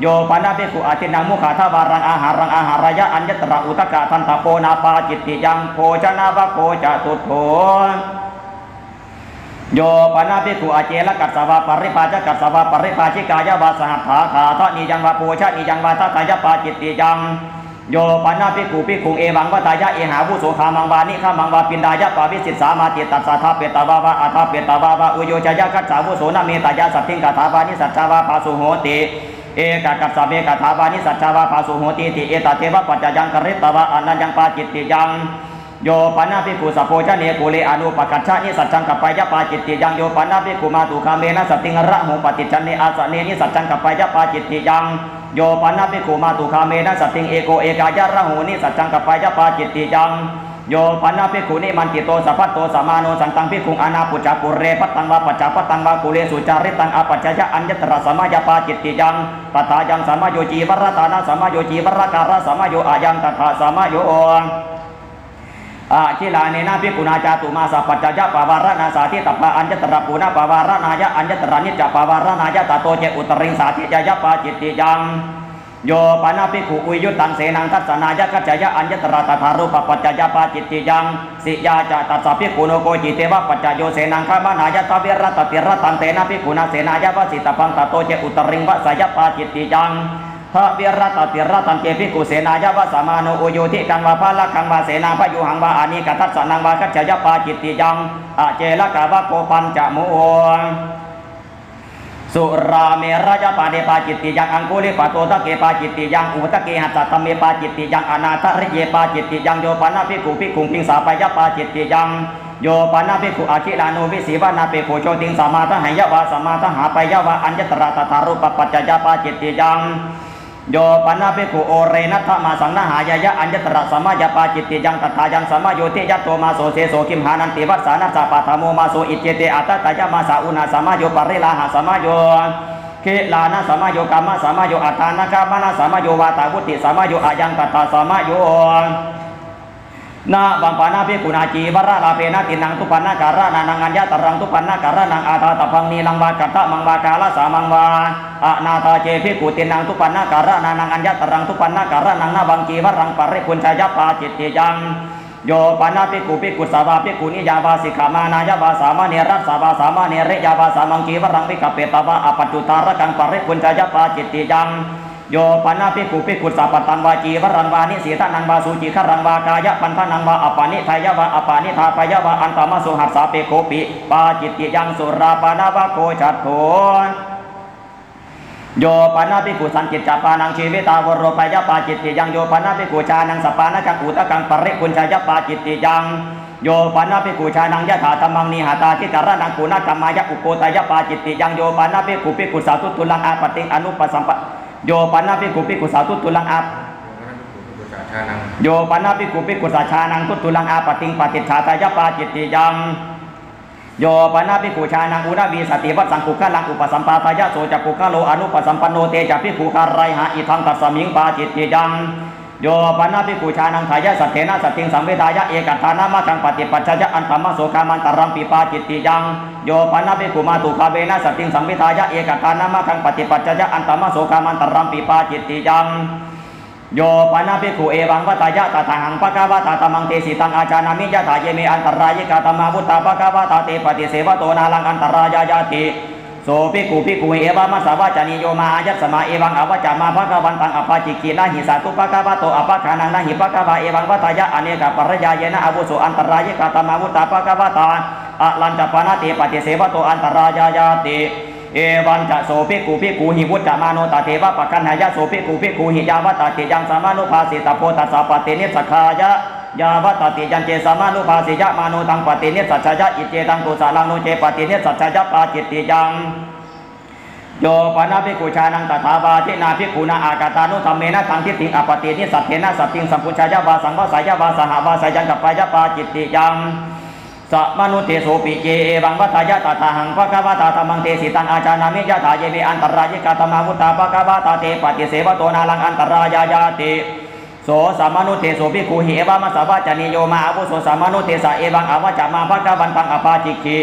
โยปานาภิกขุอาทินังมุขาทาวารังอาหารังอาหารายะอัญญตระอุตกะทันตโปนาปาจิตติยังโพชนาวะโคจตุโถโยปนาภิกขุอาเจละกัสสาวะปริปาจกัสสาวะปริปาชิกายะวาสหัตถาขาทะนิยังวาโพชะนิยังวาทัตตายะปาจิตติยังโยปนาภิกขุภิกขุเอวังวตายะเอหาวุโสขามังวานิฆามังวาปินดายะปาวิสิตสามาติตัสสะทาเปตาวาวะอาทาเปตาวาวะอุโยจยะกัสสาวุโสนะเมตายะสัตถิงกถาวานิสัจจาวาปาสุโหติเอกกัสสะเมกถาวานิสัจจาวาปาสุโหติติเอตเทวะปัจจยังกริตตวะอนันยังปาจิตติยังโยปนาภิกขุสัพโพชะเนกุเลอนุปกัจฉะนิสัจจังกัปปายะปาจิตติยังโยปนาภิกขุมาตุคาเมนะสติงระหุปฏิจันเนอาสเนนิสัจจังกัปปายะปาจิตติยังโยปนาภิกขุมาตุคาเมนะสติงเอโกเอกายะระหุนิสัจจังกัปปายะปาจิตติยังโยปนาภิกขุนิมันติโตสัพพโตสมาโนสันตังภิกขุอนาปุจจปุเรปัตตังวาปัจจปัตตังวากุเลสุจาริตังอปัจจยะอัญญตระสัมมายปาจิตติยังตถายังสัมมาโยจีวรตานะสัมมาโยจีวรการะสัมมาโยอายังตถาสัมมาโยอาชิลาเนนะภิกขุนาจาตุมาสัพพัจจยะปาวารณาสาธิตปะอัญญตระปุณปาวารณายะอัญญตระนิจจปาวารณายะตโตเจอุตริงสาธิจยะปาจิตติยังโยปนาภิกขุอุยุตังเสนังทัศนายะกัจจยะอัญญตระตถารูปปัจจยะปาจิตติยังสิยาจะตัสสะภิกขุโนโกจิเตวะปัจจโยเสนังขามานายะตเวรตติรตันเตนะภิกขุนาเสนายะวสิตพังตโตเจอุตริงวสยะปาจิตติยังทะเวรตติรตันเจภิกขุเสนายะวสมาโนโอโยติกังวาภาลกังวาเสนาพยุหังวาอานิกัตสนังวากัจจยะปาจิตติยังอเจละกาวะโกปัญจโมสุราเมรยปาเดปาจิตติยังอังคุลิปโตตะเกปาจิตติยังอุตะเกหัสสะธรรมเมปาจิตติยังอนาถริเยปาจิตติยังโยปนาภิกขุภิกขุพิงสาปยะปาจิตติยังโยปนาภิกขุอาคิลานุวิสีวนาเปโคโชติงสมาทหายะวาสมาทหาปยะวาอัญญตระตถารูปปัจจยะปาจิตติยังโยปนาภิกขุโอเรนัตถมาสังนาหายะอัญญตระสัมมายปาจิตติยังตถายังสัมมาโยติยัตโตมาโสเสโสคิมหานันติวัสสานัสสะปะทะโมมาโสอิเจเตอัตตยะมาสาอุณาสัมมาโยปริลาหะสัมมาโยเคลานะสัมมาโยกามะสัมมาโยอัฏฐานะกามะนะสัมมาโยวาตาวุติสัมมาโยอายังตถาสัมมาโยนาบังปานาภิกขุนาจีวราลาเปนะตินังทุปันนาการะนานังอัญญตรังทุปันนาการะนังอาตาตพังนีลังวากัตตะมังวากาลสามังวาอนาตาเจภิกขุตินังทุปันนาการะนานังอัญญตรังทุปันนาการะนังนาบังกีวรังปริปุญชยปาจิตติยังโยปนาภิกขุภิกขุสาวาภิกขุนิยาวาสิกขามานายาวาสามเนรัสสาวาสามเนเรยาวาสามังกีวรังวิกเปตวะอปัจจุตาระกังปริปุญชยปาจิตติยังโยปนาภิกขุภิกขุสัพพตังวาจีวรังวานิสีทานังวาสุจิขรังวากายะปันทานังวาอปานิทายะวาอปานิทาปยะวาอันตมสุหัสสะเปโคปิปาจิตติยังสุราปานาวะโกจัตโถโยปนาภิกขุสันจิตจปานังชีวิตาวโรปยะปาจิตติยังโยปนาภิกขุชานังสปานะกังอุตกังปริปุญชยปาจิตติยัง โยปานาภิกขุชานังยะถาธรรมังนิหาตาทิจารนังกุณกรรมายะอุโกตายะปาจิตติยังโยปานาภิกขุภิกขุสาธุตุลังอาปติงอนุปสัมปโยปานาภิกขุภิกขุสาธุตุลังอาโยปานาภิกขุภิกขุสาชานังทุตุลังอาปติงปฏิชาตายะปาจิตติยังโยปนาภิกขุชานังอุณวีสติวัตสังคุขลังอุปสัมปาทายะโสจักขุขโลอนุปสัมปันโนเตจะภิกขุการไรหะอิทังตัสสมิงปาจิตติยังโยปนาภิกขุชานังทายะสัตเถนะสัตติงสังเวทายะเอกัตถานามัทังปฏิปัจจยะอันธรรมโสกามันตรัมปิปาจิตติยังโยปนาภิกขุมาตุคาเวนะสัตติงสังเวทายะเอกัตถานามัทังปฏิปัจจยะอันธรรมโสกามันตรัมปิปาจิตติยังโยปนาภิกขุเอวังวัตายะตถาหังปะกะวะตาตมังเตสิตังอาจานามิยะถาเยเมอันตรายกาตมาวุตตาปะกะวะตาเตปฏิเสวะโตนาลังอันตรายายาติโสภิกขุภิกขุเอวะมัสสาวะจานิโยมาอายัสสมาเอวังอวจามาภะคะวันตังอภาจิกินาหิสาตุปะกะวะโตอภะคานังนาหิปะกะวะเอวังวัตายะอเนกปรยายนะอาวุโสอันตรายกาตมาวุตตาปะกะวะตาอะลันจปานาเตปฏิเสวะโตอันตรายายาติเอวันจะโสภิกขุภิกขุหิวุจจามาโนตเทวะปะคันหายะโสภิกขุภิกขุหิยาวัตติยังสามานุภาสิตโพตัสสะปฏินิสขายะยาวัตติยันเจสามานุภาสิยะมาโนตังปฏินิสัจจะอิเจตังตุสาลังโนเจปฏินิสัจจะปาจิตติยังโยปนาภิกขุชานังตถาบาทินาภิกขุนาอากาตานุธรรมเมนะทังทิฏฐิอปฏินิสัตเถนะสัตติงสัมพุชายะวาสังวาสายะวาสหวาสายังกัปปายะปาจิตติยังสัมนุเตโสปิเจเอวังวัตายะตถาหังภะคะวะตาธัมมังเตสิตังอาจานามิยะถาเยเมอันตรายกาตมาวุตตาภะคะวะตาเตปฏิเสวะโตนาลังอันตรายายาติโสสัมนุเตโสภิกขุหิเอวะมัสสาวะจานิโยมาอาวุโสสัมนุเตสะเอวังอวจามาภะคะวันตังอภาจิกิ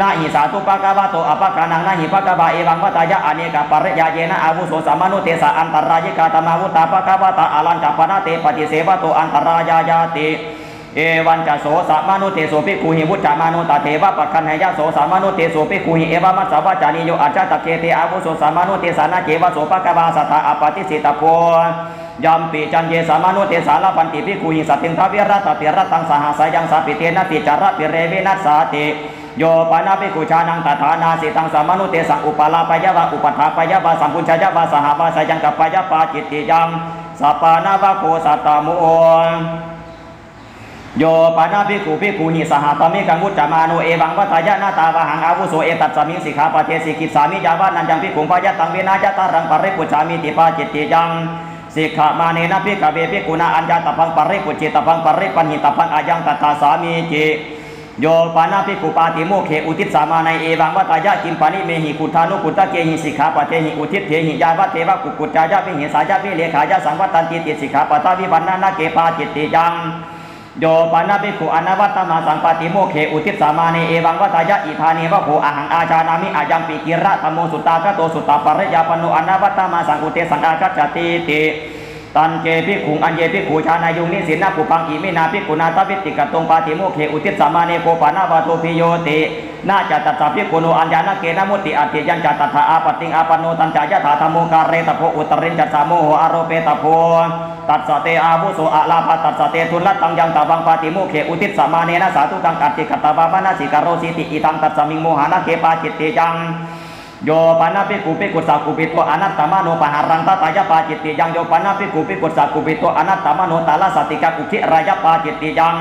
นาหิสาตุภะคะวะโตอภะคานังนาหิภะคะวะเอวังวัตายะอเนกปริยาเยนะอาวุโสสัมนุเตสะอันตรายกาตมาวุตตาภะคะวะตาอลัญจปนะเตปฏิเสวะโตอันตรายายาติเอวันจะโสสามนุเตโสภิกขุหิวุจจามานุตเทวะปะคันหายะโสสามนุเตโสภิกขุหิเอวะมัสสาวะจานิโยอาจาตะเกเตอาวุโสสามนุเตสานะเจวะโสภะคะวาสัทธาอปฏิสิตโพยัมปิจันเยสามานุเตสาลปันติภิกขุหิสัตติงทวิรัตติรัตตังสหสายังสัพพิเตนะติจาระปิเรวินัสสาติโยปนาภิกขุชานังตถานาสิตังสามานุเตสังอุปาลาปยะวะอุปถาปยะวะสัมพุญชยะวะสหวาสายังกัปปยะปาจิตติยังสัปปานาวะโคสัตตมุโยปนาภิกขุภิกขุหิสหตมิกังวุจจามาโนเอวังวัตายะนาตาวะหังอาวุโสเอตัสสมิงสิกขาปะเทสิกิสามิยาวานันจังภิกขุพยะตังเวนายะตารังปริปุจฉามิติปาจิตติยังสิกขามาเนนะภิกขเวภิกขุนาอัญญาตพังปริปุจิตพังปริปันหิตพังอายังตัตถาสามิจิโยปนาภิกขุปาติโมเขอุทิศสามาในเอวังวัตายะกิมปานิเมหิกุธานุกุตะเกหิสิกขาปะเทหิอุทิศเทหิยาวะเทวะกุกุจจายะวิหิสายะวิเลขายะสังวัตตันติติสิกขาปะทาวิวันนาเกปาจิตติยังโยปนาภิกขุอนาวัตตมาสังปติโมเขอุทิศสามาเนเอวังวัตายะอิธานิวะโภอหังอาจานามิอายังปิกิระธรรมโมสุตตากะโตสุตตาปริยาปโนอนาวัตตมาสังอุเตสังอากัจจติติตันเจภิกขุอัญเยภิกขุชานายุงนิสินะปุปังอิมินาภิกขุนาตวิติกตงปาติโมเขอุทิศสามาเนโกปานาวาโตภิโยตินาจัตตะภิกขุโนอัญญาณเกนะมุติอติยัญจัตตะอาปติงอาปโนตัญจายะถาธรรมโมการเรตโพอุตรินจัตสาโมโหอารโปตโพตัสสะเตอาวุโสอะลาภตัสสะเตทุลตังยังตวังปาติโมเขอุทิศสามาเนนะสาธุตังกัตติกัตตวามนาสิกโรสิติอิทังตัสสมิงโมหานะเกปาจิตติยังโยปนาภิกขุภิกขุสักขุปิโตอนัตตมโนปหารังตตายะปาจิตติยังโยปนาภิกขุภิกขุสักขุปิโตอนัตตมโนตาลสติกะอุคิรายะปาจิตติยัง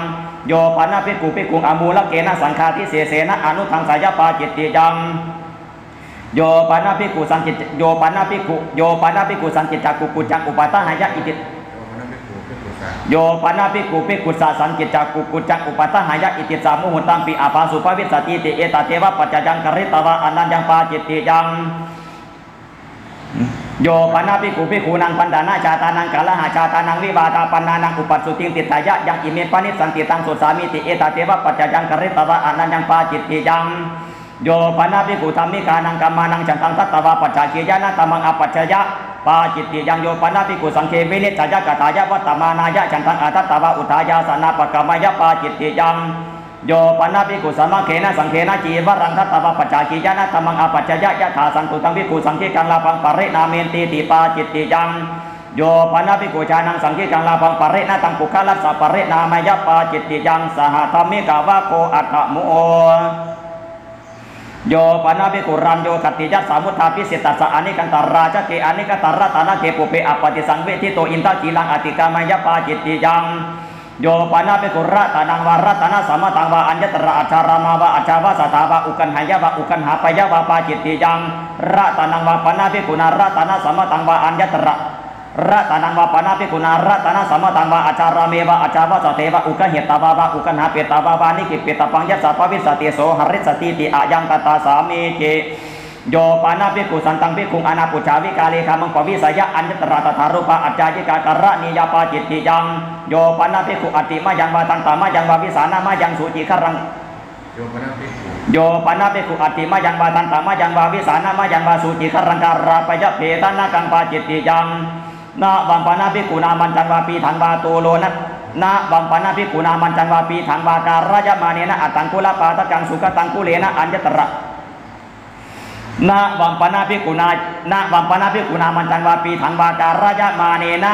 โยปนาภิกขุภิกขุอมูลเกนะสังฆาทิเสเสนะอนุทังสายะปาจิตติยังโยปนาภิกขุสังกิจโยปนาภิกขุสังกิจจักกุกุจักอุปาทหายะอิติโยปนาภิกขุภิกขุสังกิจจักกุกุจักอุปาทหายะอิติสามุหุตัมปิอาภาสุภวิสติติเอตเทวะปัจจยังกริตวะอนันยังปาจิตติยังโยปนาภิกขุภิกขุนังปันดานาชาตานังกาลหาชาตานังวิวาตาปันนานังอุปัสสุติงติตายะยังอิเมปานิสันติตังสุสามิติเอตเทวะปัจจยังกริตวะอนันยังปาจิตติยังโยปนาภิกขุธรรมิกานังกัมมานังจันตังทัตตวะปัจจเกยะนะตัมมังอปัจจยะปาจิตติยังโยปนาภิกขุสังเควินิจจยะกตายะวัตตมานายะจันตังอาทัตตวะอุทายาสนาปกรรมยะปาจิตติยังโยปนาภิกขุสัมมาเขนะสังเขนะจีวรังทัตตวะปัจจเกยะนะตัมมังอปัจจยะยะถาสันตุตังภิกขุสังเคกังลาภังปรินาเมนติติปาจิตติยังโยปนาภิกขุชานังสังเคกังลาภังปรินาตังปุคาลัสสะปรินามยะปาจิตติยังสหธรรมิกาวะโกอัตถมุโอโยปนาภิกขุรัมโยคติยัสสามุทธาพิสิตัสสะอานิกันตราชเกอานิกตรัตนะเกปุเปอปฏิสังเวทิโตอินทกีลังอติกามายะปาจิตติยังโ โยปานาภิกขุระตานังวารัตนะสัมมาตังวาอัญญตระอัจฉารามาวะอัจฉาวะสัทธาวะอุกันหายะวะอุกันหาปยะวะปาจิตติยังระตานังวาปานาภิกขุนาระตนะสัมมาตังวาอัญญตระระตานังวาปานาภิกขุนาระตนะสัมมาตังวาอัจฉาราเมวะอัจฉาวะสัทเทวะอุกันเหตตาวะอุกันหาเปตตาวะนิกิเปตตปังยัสสะภวิสติโสหริสติติอายังตตาสามีเจโยปานาภิกขุสันตังภิกขุอนาปุจาวิกาเลขามังปวิสยะอัญญตระตถารูปะอัจจายิกาการะนิยาปาจิตติยังโยปานาภิกขุอติมายังวาตังตามายังวาวิสานามายังสุจิครังโยปานาภิกขุอติมายังวาตังตามายังวาวิสานามายังวาสุจิครังการะปยะเพตนากังปาจิตติยังนาบัมปานาภิกขุนามันจังวาปีถังวาตูโลนะนาบัมปานาภิกขุนามันจังวาปีถังวาการะยะมาเนนะอัตตังคุลปาตะกังสุขตังคุเลนะอัญญตระนาวัมปนาภิกขุนามันจังวาปีถังวาการะยะมาเนนะ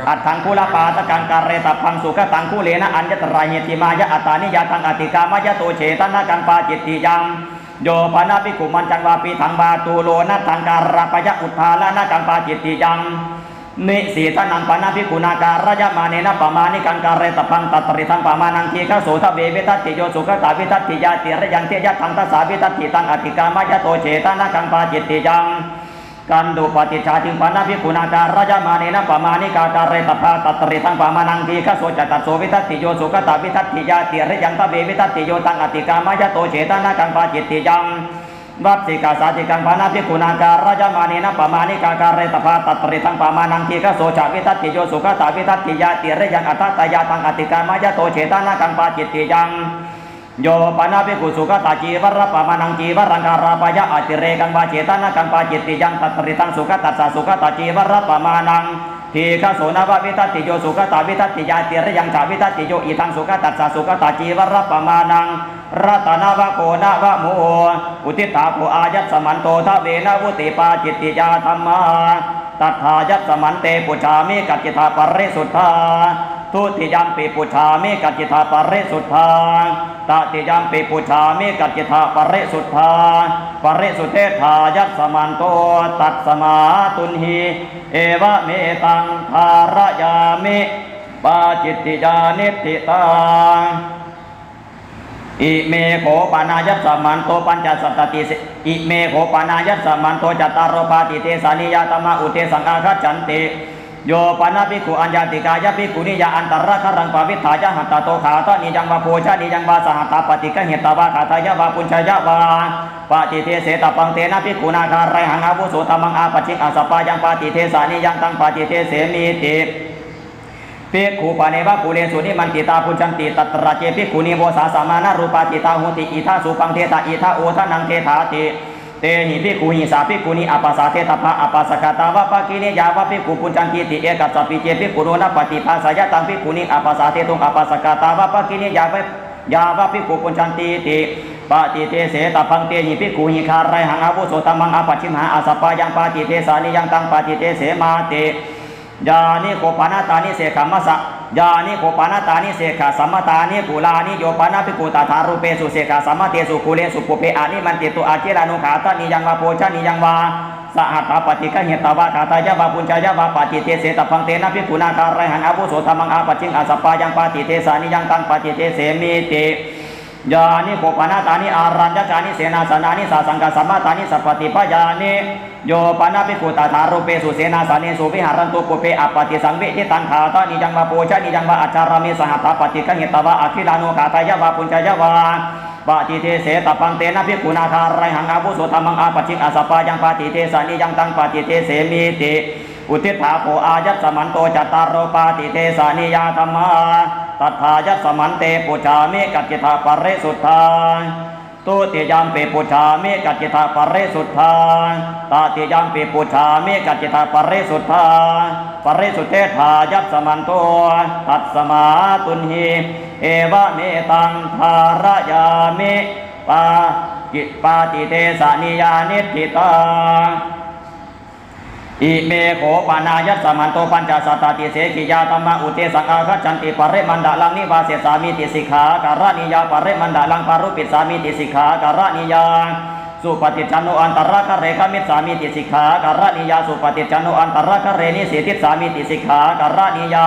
อัตถังคุลปาตะกังการเรตพังสุขตังคุเลนะอัญญตระเหติมายะอัตตานิยาตังอติกามายะโตเฉตนะกังปาจิตติยังโยปนาภิกขุมันจังวาปีถังวาตูโลนะตังการะปยะอุทธาละนะกังปาจิตติยังนิสีตนังปนาภิกขุนาการะยะมาเนนะปมานิกังการเรตพังตัตริทังปมานังทีฆะโสทะเววิทัตติโยสุขตาวิทัตติยาติระยังเทยะทังทัสสาวิทัตติตังอติกามายะโตเฉตนะกังปาจิตติยังกันดุปฏิชาจิงปนาภิกขุนาการะยะมาเนนะปมานิกาการเรตพังตัตริทังปมานังทีฆะโสจัตตโสวิทัตติโยสุขตาวิทัตติยาติระยังทะเววิทัตติโยตังอติกามายะโตเฉตนะกังปาจิตติยังวัปสิกาสาธิกังปานาภิกขุนาการะยะมาเนนะปมานิกาการเรตภาตัตริทังปามานังทีฆะโสจาวิทัตติโยสุขตาวิทัตติยาติระยังอัตตายาตังอติกามายะโตเฉตนะกังปาจิตติยังโยปานาภิกขุสุขตาจีวรปามานังจีวรังการาปยะอติเรกังปาเฉตนะกังปาจิตติยังตัตริทังสุขตัสสะสุขตาจีวรปามานังทีฆะโสนววิทัตติโยสุขตาวิทัตติยาติระยังจาวิทัตติโยอิทังสุขตัสสะสุขตาจีวรปามานังรัตนวะโกนะวะโมอุทิตาโภอายัสสมันโตทะเวนะวุติปาจิตติยาธัมมาตัทธายัสสมันเตปุชามิกัจจิตาปริสุทธาทุติยัมปิปุชามิกัจจิตาปริสุทธาตติยัมปิปุชามิกัจจิตาปริสุทธาปริสุทเทธายัสสมันโตตัสสมาตุนหิเอวะเมตังภารยามิปาจิตติยานิติตังอิเมโขปานายัสสมันโตปัญจสัตตติอิเมโขปานายัสสมันโตจัตตารโปาติเตสานิยาตมะอุเทสังฆาคัจฉันติโยปานาภิกขุอัญญาติกายะภิกขุนิยาอันตระครังปวิทธายะหัตตโตขาตะนิยังวะโพชะนิยังวะสหัตตปฏิกะเหตวะขาทายะวะปุญชยะวะปฏิเทเสตปังเตนะภิกขุนาคาไรหังอาวุโสธรรมังอาปจิงอาสปายังปฏิเทสานิยังตังปฏิเทเสมิติภิกขุปาเนวะปุเรสุนิมันติตาพุจันติตัตระเจภิกขุนิโวสาสมานารูปาติตาหุติอิทาสุปังเทตาอิทาโอทานังเทถาติเตหิภิกขุหิสาภิกขุนิอปัสสาเทตภะอปัสสกตาวะปะกินิยาวะภิกขุปุจันติติเอกัสสปิเจภิกขุโนนะปฏิภาสยะตังภิกขุนิอปัสสาเทตุงอปัสสกตาวะปะกินิยาวะภิกขุปุจันติติปฏิเทเสตพังเตหิภิกขุหิคาไรหังอาวุโสธรรมังอปัจฉิมหาอาสปายังปฏิเทสานิยังตังปฏิเทเสมาเตยานิโคปานาตานิเสขมัสสะยานิโคปานาตานิเสขสัมมตานิกุลานิโยปานาภิกขุตถารูเปสุเสขสัมมเตสุกุเลสุปุเพอานิมันติตุอาจิรานุขาตานิยังวะโพชานิยังวะสหัตถปฏิกะเหตวะขาตายะวะปุญชยะวะปฏิเทเสตพังเตนะภิกขุนาคาไรหังอาวุโสธรรมังอาปัจฉิงอาสปายังปฏิเทสานิยังตังปฏิเทเสมิติยานิโคปานาตานิอารัญญจานิเสนาสนานิสาสังกสัมมาตานิสัพพติปยานิโยปานาภิกขุตถารูเปสุเสนาสานิสุวิหารันตุปุเพอปฏิสังเวทิตังขาตานิยังวะโพชานิยังวะอาจารามิสหัตถปฏิกะเหตวะอคิลานุขาตายะวะปุญชยะวะปฏิเทเสตปังเตนะภิกขุนาคาไรหังอาวุโสธรรมังอาปัจฉิงอาสปายังปฏิเทสานิยังตังปฏิเทเสมิติอุทิฏฐาโภอายัสสมันโตจัตตารโรปาติเทสานิยาธัมมาตัทธายัสสมันเตปุจามิกัจจิตาปริสุทธาตุติยัมปิปุจามิกัจจิตาปริสุทธาตติยัมปิปุจามิกัจจิตาปริสุทธาปริสุทเทธายัสสมันโตตัสสมาตุนหิเอวะเมตังภารยามิปาติเทสานิยานิทิตังอิเมโขปานายัสสมันโตปัญจสัตตติเสกิยาธัมมาอุเทสังฆาคัจฉันติปริมันดาลังนิวาเสสามิติสิกขาการะนิยาปริมันดาลังปารุปิสามิติสิกขาการะนิยาสุปฏิจันโนอันตระคะเรขมิสามิติสิกขาการะนิยาสุปฏิจันโนอันตระคะเรนิสิทิสามิติสิกขาการะนิยา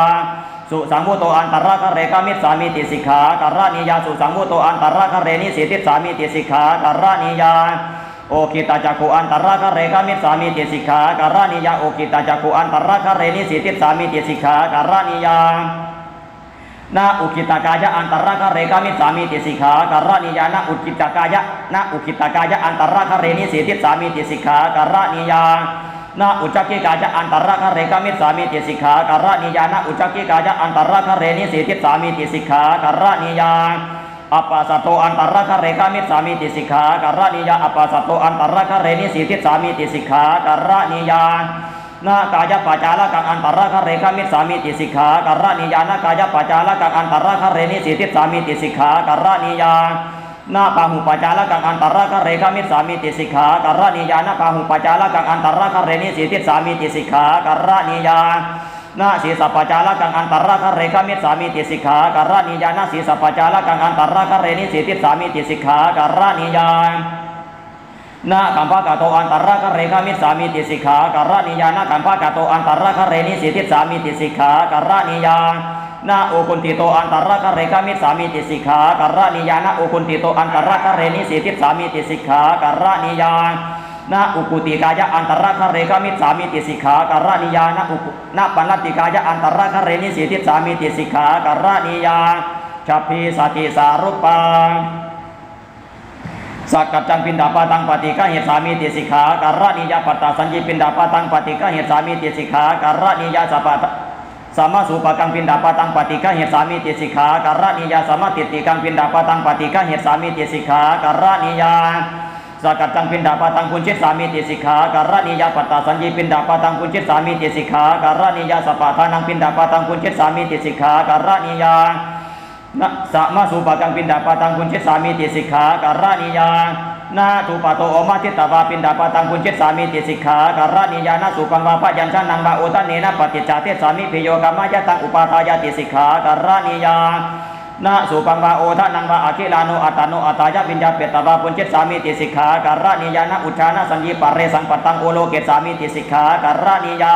ส สุสังวุโตอันตรคะเรกามิสามิติสิกขาการะนิยาสุสังวุโตอันตรคะเรนิสิติสามิติสิกขาการะนิยาโอคิตาจักขุอันตรคะเรกามิสามิติสิกขาการะนิยาโอคิตาจักขุอันตรคะเรนิสิติสามิติสิกขาการะนิยานาอุคิตากายะอันตรคะเรกามิสามิติสิกขาการะนิยานาอุคิตากายะนาอุคิตากายะอันตรคะเรนิสิติสามิติสิกขาการะนิยานาอุจักกิกายะอันตรคะเรกามิสามิติสิกขาการะนิยานาอุจักกิกายะอันตรคะเรนิสิติสามิติสิกขาการะนิยาอัปปาสัตโตอันตรคะเรกามิสามิติสิกขาการะนิยาอัปปาสัตโตอันตรคะเรนิสิติสามิติสิกขาการะนิยานากายปัจจาระกังอันตรคะเรกามิสามิติสิกขาการะนิยานากายปัจจาระกังอันตรคะเรนิสิติสามิติสิกขาการะนิยานาปาหุปัจจาระกังอันตรคะเรกามิสามิติสิกขาการะนิยานาปาหุปัจจาระกังอันตรคะเรนิสิติสามิติสิกขาการะนิยานาสีสัพปัจจาระกังอันตรคะเรกามิสามิติสิกขาการะนิยานาสีสัพปัจจาระกังอันตรคะเรนิสิติสามิติสิกขาการะนิยานาคัมภะกะโตอันตรคะเรกามิสามิติสิกขาการะนิยานาคัมภะกะโตอันตรคะเรนิสิติสามิติสิกขาการะนิยานาโอคุนติโตอันตรคะเรกามิสามิติสิกขาการะนิยานาโอคุนติโตอันตรคะเรนิสิติสามิติสิกขาการะนิยานาอุกุติกายะอันตรคะเรกามิสามิติสิกขาการะนิยานาปันนติกายะอันตรคะเรนิสิติสามิติสิกขาการะนิยาชัพพิสัติสารุปังสักกัจจังปินดาปาตังปฏิฆะเหตุสามิติสิกขาการะนิยาปัตตาสัญญิปินดาปาตังปฏิฆะเหตุสามิติสิกขาการะนิยาสัพพะสัมมาสุปกังปินดาปาตังปฏิฆะเหตุสามิติสิกขาการะนิยาสัมมาติติกังปินดาปาตังปฏิฆะเหตุสามิติสิกขาการะนิยาสักกัจจังปินดาปาตังปุญชิตสามิติสิกขาการะนิยาปัตตาสัญญิปินดาปาตังปุญชิตสามิติสิกขาการะนิยาสัพพะทานังปินดาปาตังปุญชิตสามิติสิกขาการะนิยานะสัมมาสุปกังปินดาปาตังปุญชิตสามิติสิกขาการะนิยานาทุปโตโอมาทิตตวาปินดาปาตังปุญชิตสามิติสิกขาการะนิยานาสุปังวาปะยัญชนะนังบาโอตเนนะปฏิจจาเทสามิพิโยกามายะตังอุปาทายาติสิกขาการะนิยานาสุปังวาโอทะนังบาอะคิลานุอัตตโนอัตตายะปิญญาเปตตวาปุญชิตสามิติสิกขาการะนิยานาอุชานะสัญญิปะเรสังปตังโอโลเกสามิติสิกขาการะนิยา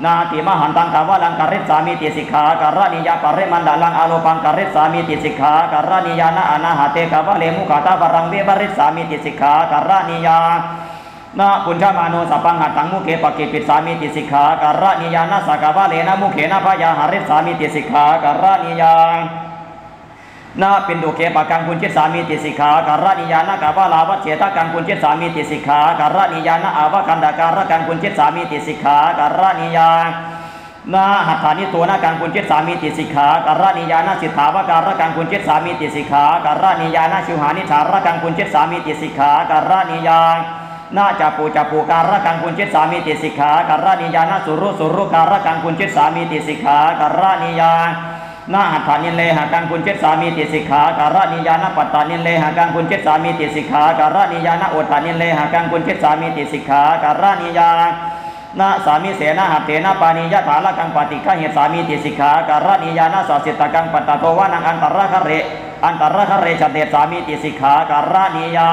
นาติมหันตังกาวะลังกริสสามิติสิกขาการะนิยาปะเรมันดาลังอาโลปังกริสสามิติสิกขาการะนิยานะอนาหะเตกาวะเลมุขตาปรังเวบริสสามิติสิกขาการะนิยานาปุญชมาโนสัพพังหัตตังมุเขปกิปิสามิติสิกขาการะนิยานะสักาวะเลนะมุเขนะพยาหาริสสามิติสิกขาการะนิยานาปินดุเขปกังปุญชิตสามิติสิกขาการะนิยานะกาวะลาวัชเชตกังปุญชิตสามิติสิกขาการะนิยานะอาวะคันดาการะกังปุญชิตสามิติสิกขาการะนิยานาหัตถานิตัวนากังปุญชิตสามิติสิกขาการะนิยานะสิทธาวการะกังปุญชิตสามิติสิกขาการะนิยานะชิวหานิชาระกังปุญชิตสามิติสิกขาการะนิยานาจัปูการะกังปุญชิตสามิติสิกขาการะนิยานะสุรุการะกังปุญชิตสามิติสิกขาการะนิยานาหัตถานิเลหะกังปุญชิตสามิติสิกขาการะนิยานะปัตตานิเลหะกังปุญชิตสามิติสิกขาการะนิยานะโอทานิเลหะกังปุญชิตสามิติสิกขาการะนิยานาสามิเสนะหัตเถนะปานิยะถาละกังปฏิฆะเหตุสามิติสิกขาการะนิยานะสัสสิตกังปัตตโตวะนังอันตรคะเรชเดสามิติสิกขาการะนิยา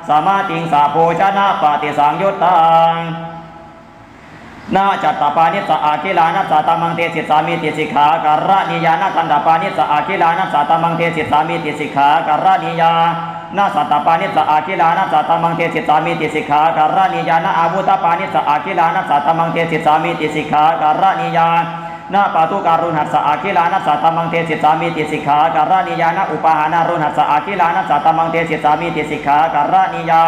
สมาติงสาโภชนะปฏิสังยุตตังนาจัตตปานิสะอาคิลานัสสะตมังเทสิสามิติสิกขาการะนิยานาทันตปานิสะอาคิลานัสสะตมังเทสิสามิติสิกขาการะนิยานาสัตตปานิสะอาคิลานัสสะตมังเทสิสามิติสิกขาการะนิยานาอาวุธปานิสะอาคิลานัสสะตมังเทสิสามิติสิกขาการะนิยานาปาตุการุณหัสสะอาคิลานัสสะตมังเทสิสามิติสิกขาการะนิยานาอุปาหานารุณหัสสะอาคิลานัสสะตมังเทสิสามิติสิกขาการะนิยา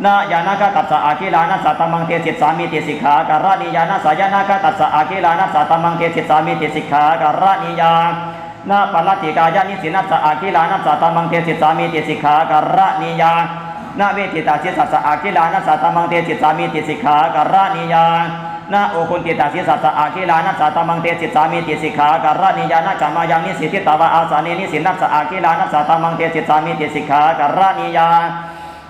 นายานาคตัสสะอาคิลานัสสะตมังเทสิสามิติสิกขาการะนิยานาสายานาคตัสสะอาคิลานัสสะตมังเทสิสามิติสิกขาการะนิยานาปัลลติกายานิสินัสสะอาคิลานัสสะตมังเทสิสามิติสิกขาการะนิยานาเวทิตาสิสัสสะอาคิลานัสสะตมังเทสิสามิติสิกขาการะนิยานาโอคุนติตาสิสัสสะอาคิลานัสสะตมังเทสิสามิติสิกขาการะนิยานาจัมมายังนิสิทิตาวะอาสาเนนิสินัสสะอาคิลานัสสะตมังเทสิสามิติสิกขาการะนิยา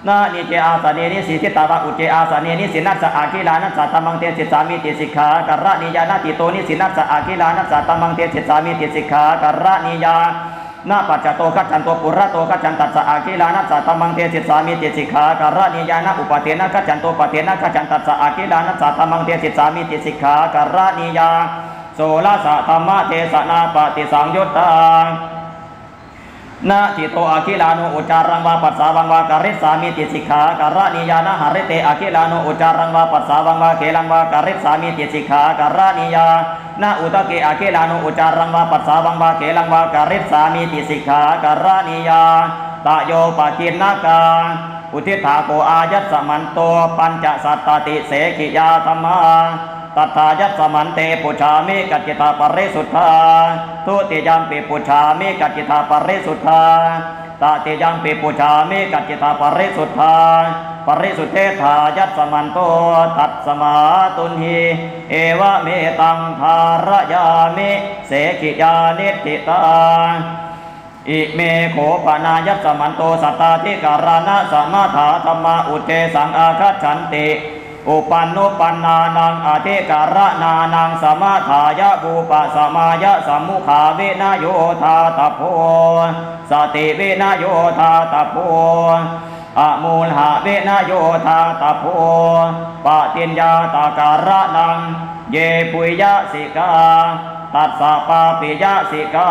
นานิเจอาสเนนิสิทิตาวะอุเจอาสเนนิสินัสสะอาคิลานัสสะตมังเทสิสามิติสิกขาการะนิยานาติโตนิสินัสสะอาคิลานัสสะตมังเทสิสามิติสิกขาการะนิยานาปัจจโตกัจจันโตปุระโตกัจจันตัสสะอาคิลานัสสะตมังเทสิสามิติสิกขาการะนิยานาอุปเทนะกัจจันโตปเทนะกัจจันตัสสะอาคิลานัสสะตมังเทสิสามิติสิกขาการะนิยา โสลสะธรรมเทศนาปฏิสังยุตตานาทิโตอาคิลานุอุจารังวาปัสสาวังวาการิสามิติสิกขาการณิยานะหริเตอาคิลานุอุจารังวาปัสสาวังวาเกลังวาการิสามิติสิกขาการณิยานะอุตเกอาคิลานุอุจารังวาปัสสาวังวาเกลังวาการิสามิติสิกขาการณิยาตะโยปะกินนากาอุทิฏฐาโกอายัสสมันโตปัญจสัตตติเสกิยาธรรมาตัทธายัสสมันเตปุชามิกัจจิตาปริสุทธาทุติยัมปิปุชามิกัจจิตาปริสุทธาตติยัมปิปุชามิกัจจิตาปริสุทธาปริสุทธิธายัสสมันโตตัสสมาตุนหิเอวะเมตังภารยามิเสกิยานิติตาอิเมโขปนายัสสมันโตสัตตาธิการณะสมาถาธรรมาอุเทสังอาคัจฉันติอุปันนุปันนานังอธิการนานังสมาถายะบูปะสมายะสัมมุขาวินโยธาตโพสติวินโยธาตโพอมูลหะวินโยธาตโพปะติญญาตาการนังเยปุยยะสิกาตัสสะปาปิยะสิกา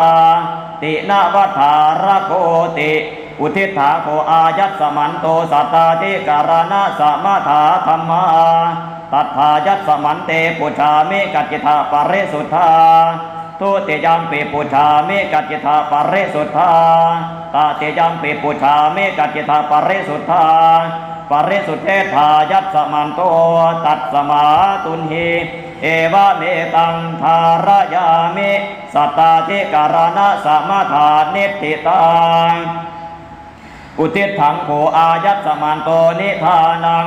ตินาวัฏฐารโกติอุทิฏฐาโกอายัสสมันโตสัตตาธิการณะสมาถาธรรมาตัทธายัสสมันเตปุชามิกัจจิตาปริสุทธาทุติยัมปิปุชามิกัจจิตาปริสุทธาตติยัมปิปุชามิกัจจิตาปริสุทธาปริสุทธิธายัสสมันโตตัสสมาตุนหิเอวะเมตังภารยามิสัตตาธิการณะสมาทานิติตังอุทิฏฐังโขอายัสสมันโตนิทานัง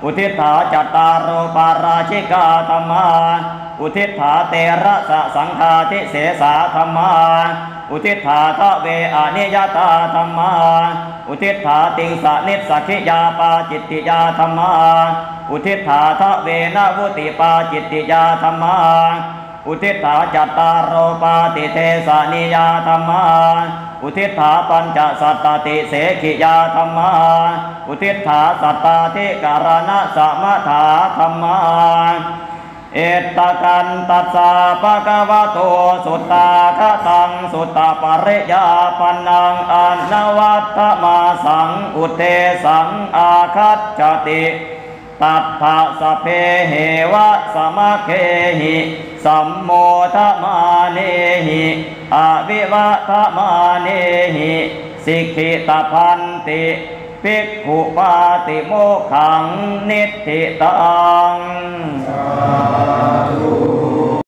อุทิฏฐาจัตตารโรปาราชิกาธรรมาอุทิฏฐาเตระสะสังฆาทิเสสาธรรมาอุทิฏฐาทะเวอนิยตาธรรมาอุทิฏฐาติงสนิสสัคิยาปาจิตติยาธรรมาอุทิฏฐาทะเวนะวุติปาจิตติยาธรรมาอุทิฏฐาจัตตารโรปาติเทสานิยาธรรมาอุทิฏฐาปัญจสัตตติเสขิยาธรรมาอุทิฏฐาสัตตาธิการณะสมาถาธรรมาเอตกันตัสสะภะคะวะโตสุตตาคตังสุตตปริยาปันนังอนวัตถมาสังอุเทสังอาคัจจติตัทธะสเพเหวะสมะเคหิสัมโมทมาเนหิอวิวัตมาเนหิสิกขิตพันติภิกขุปาติโมขังนิทธิตัง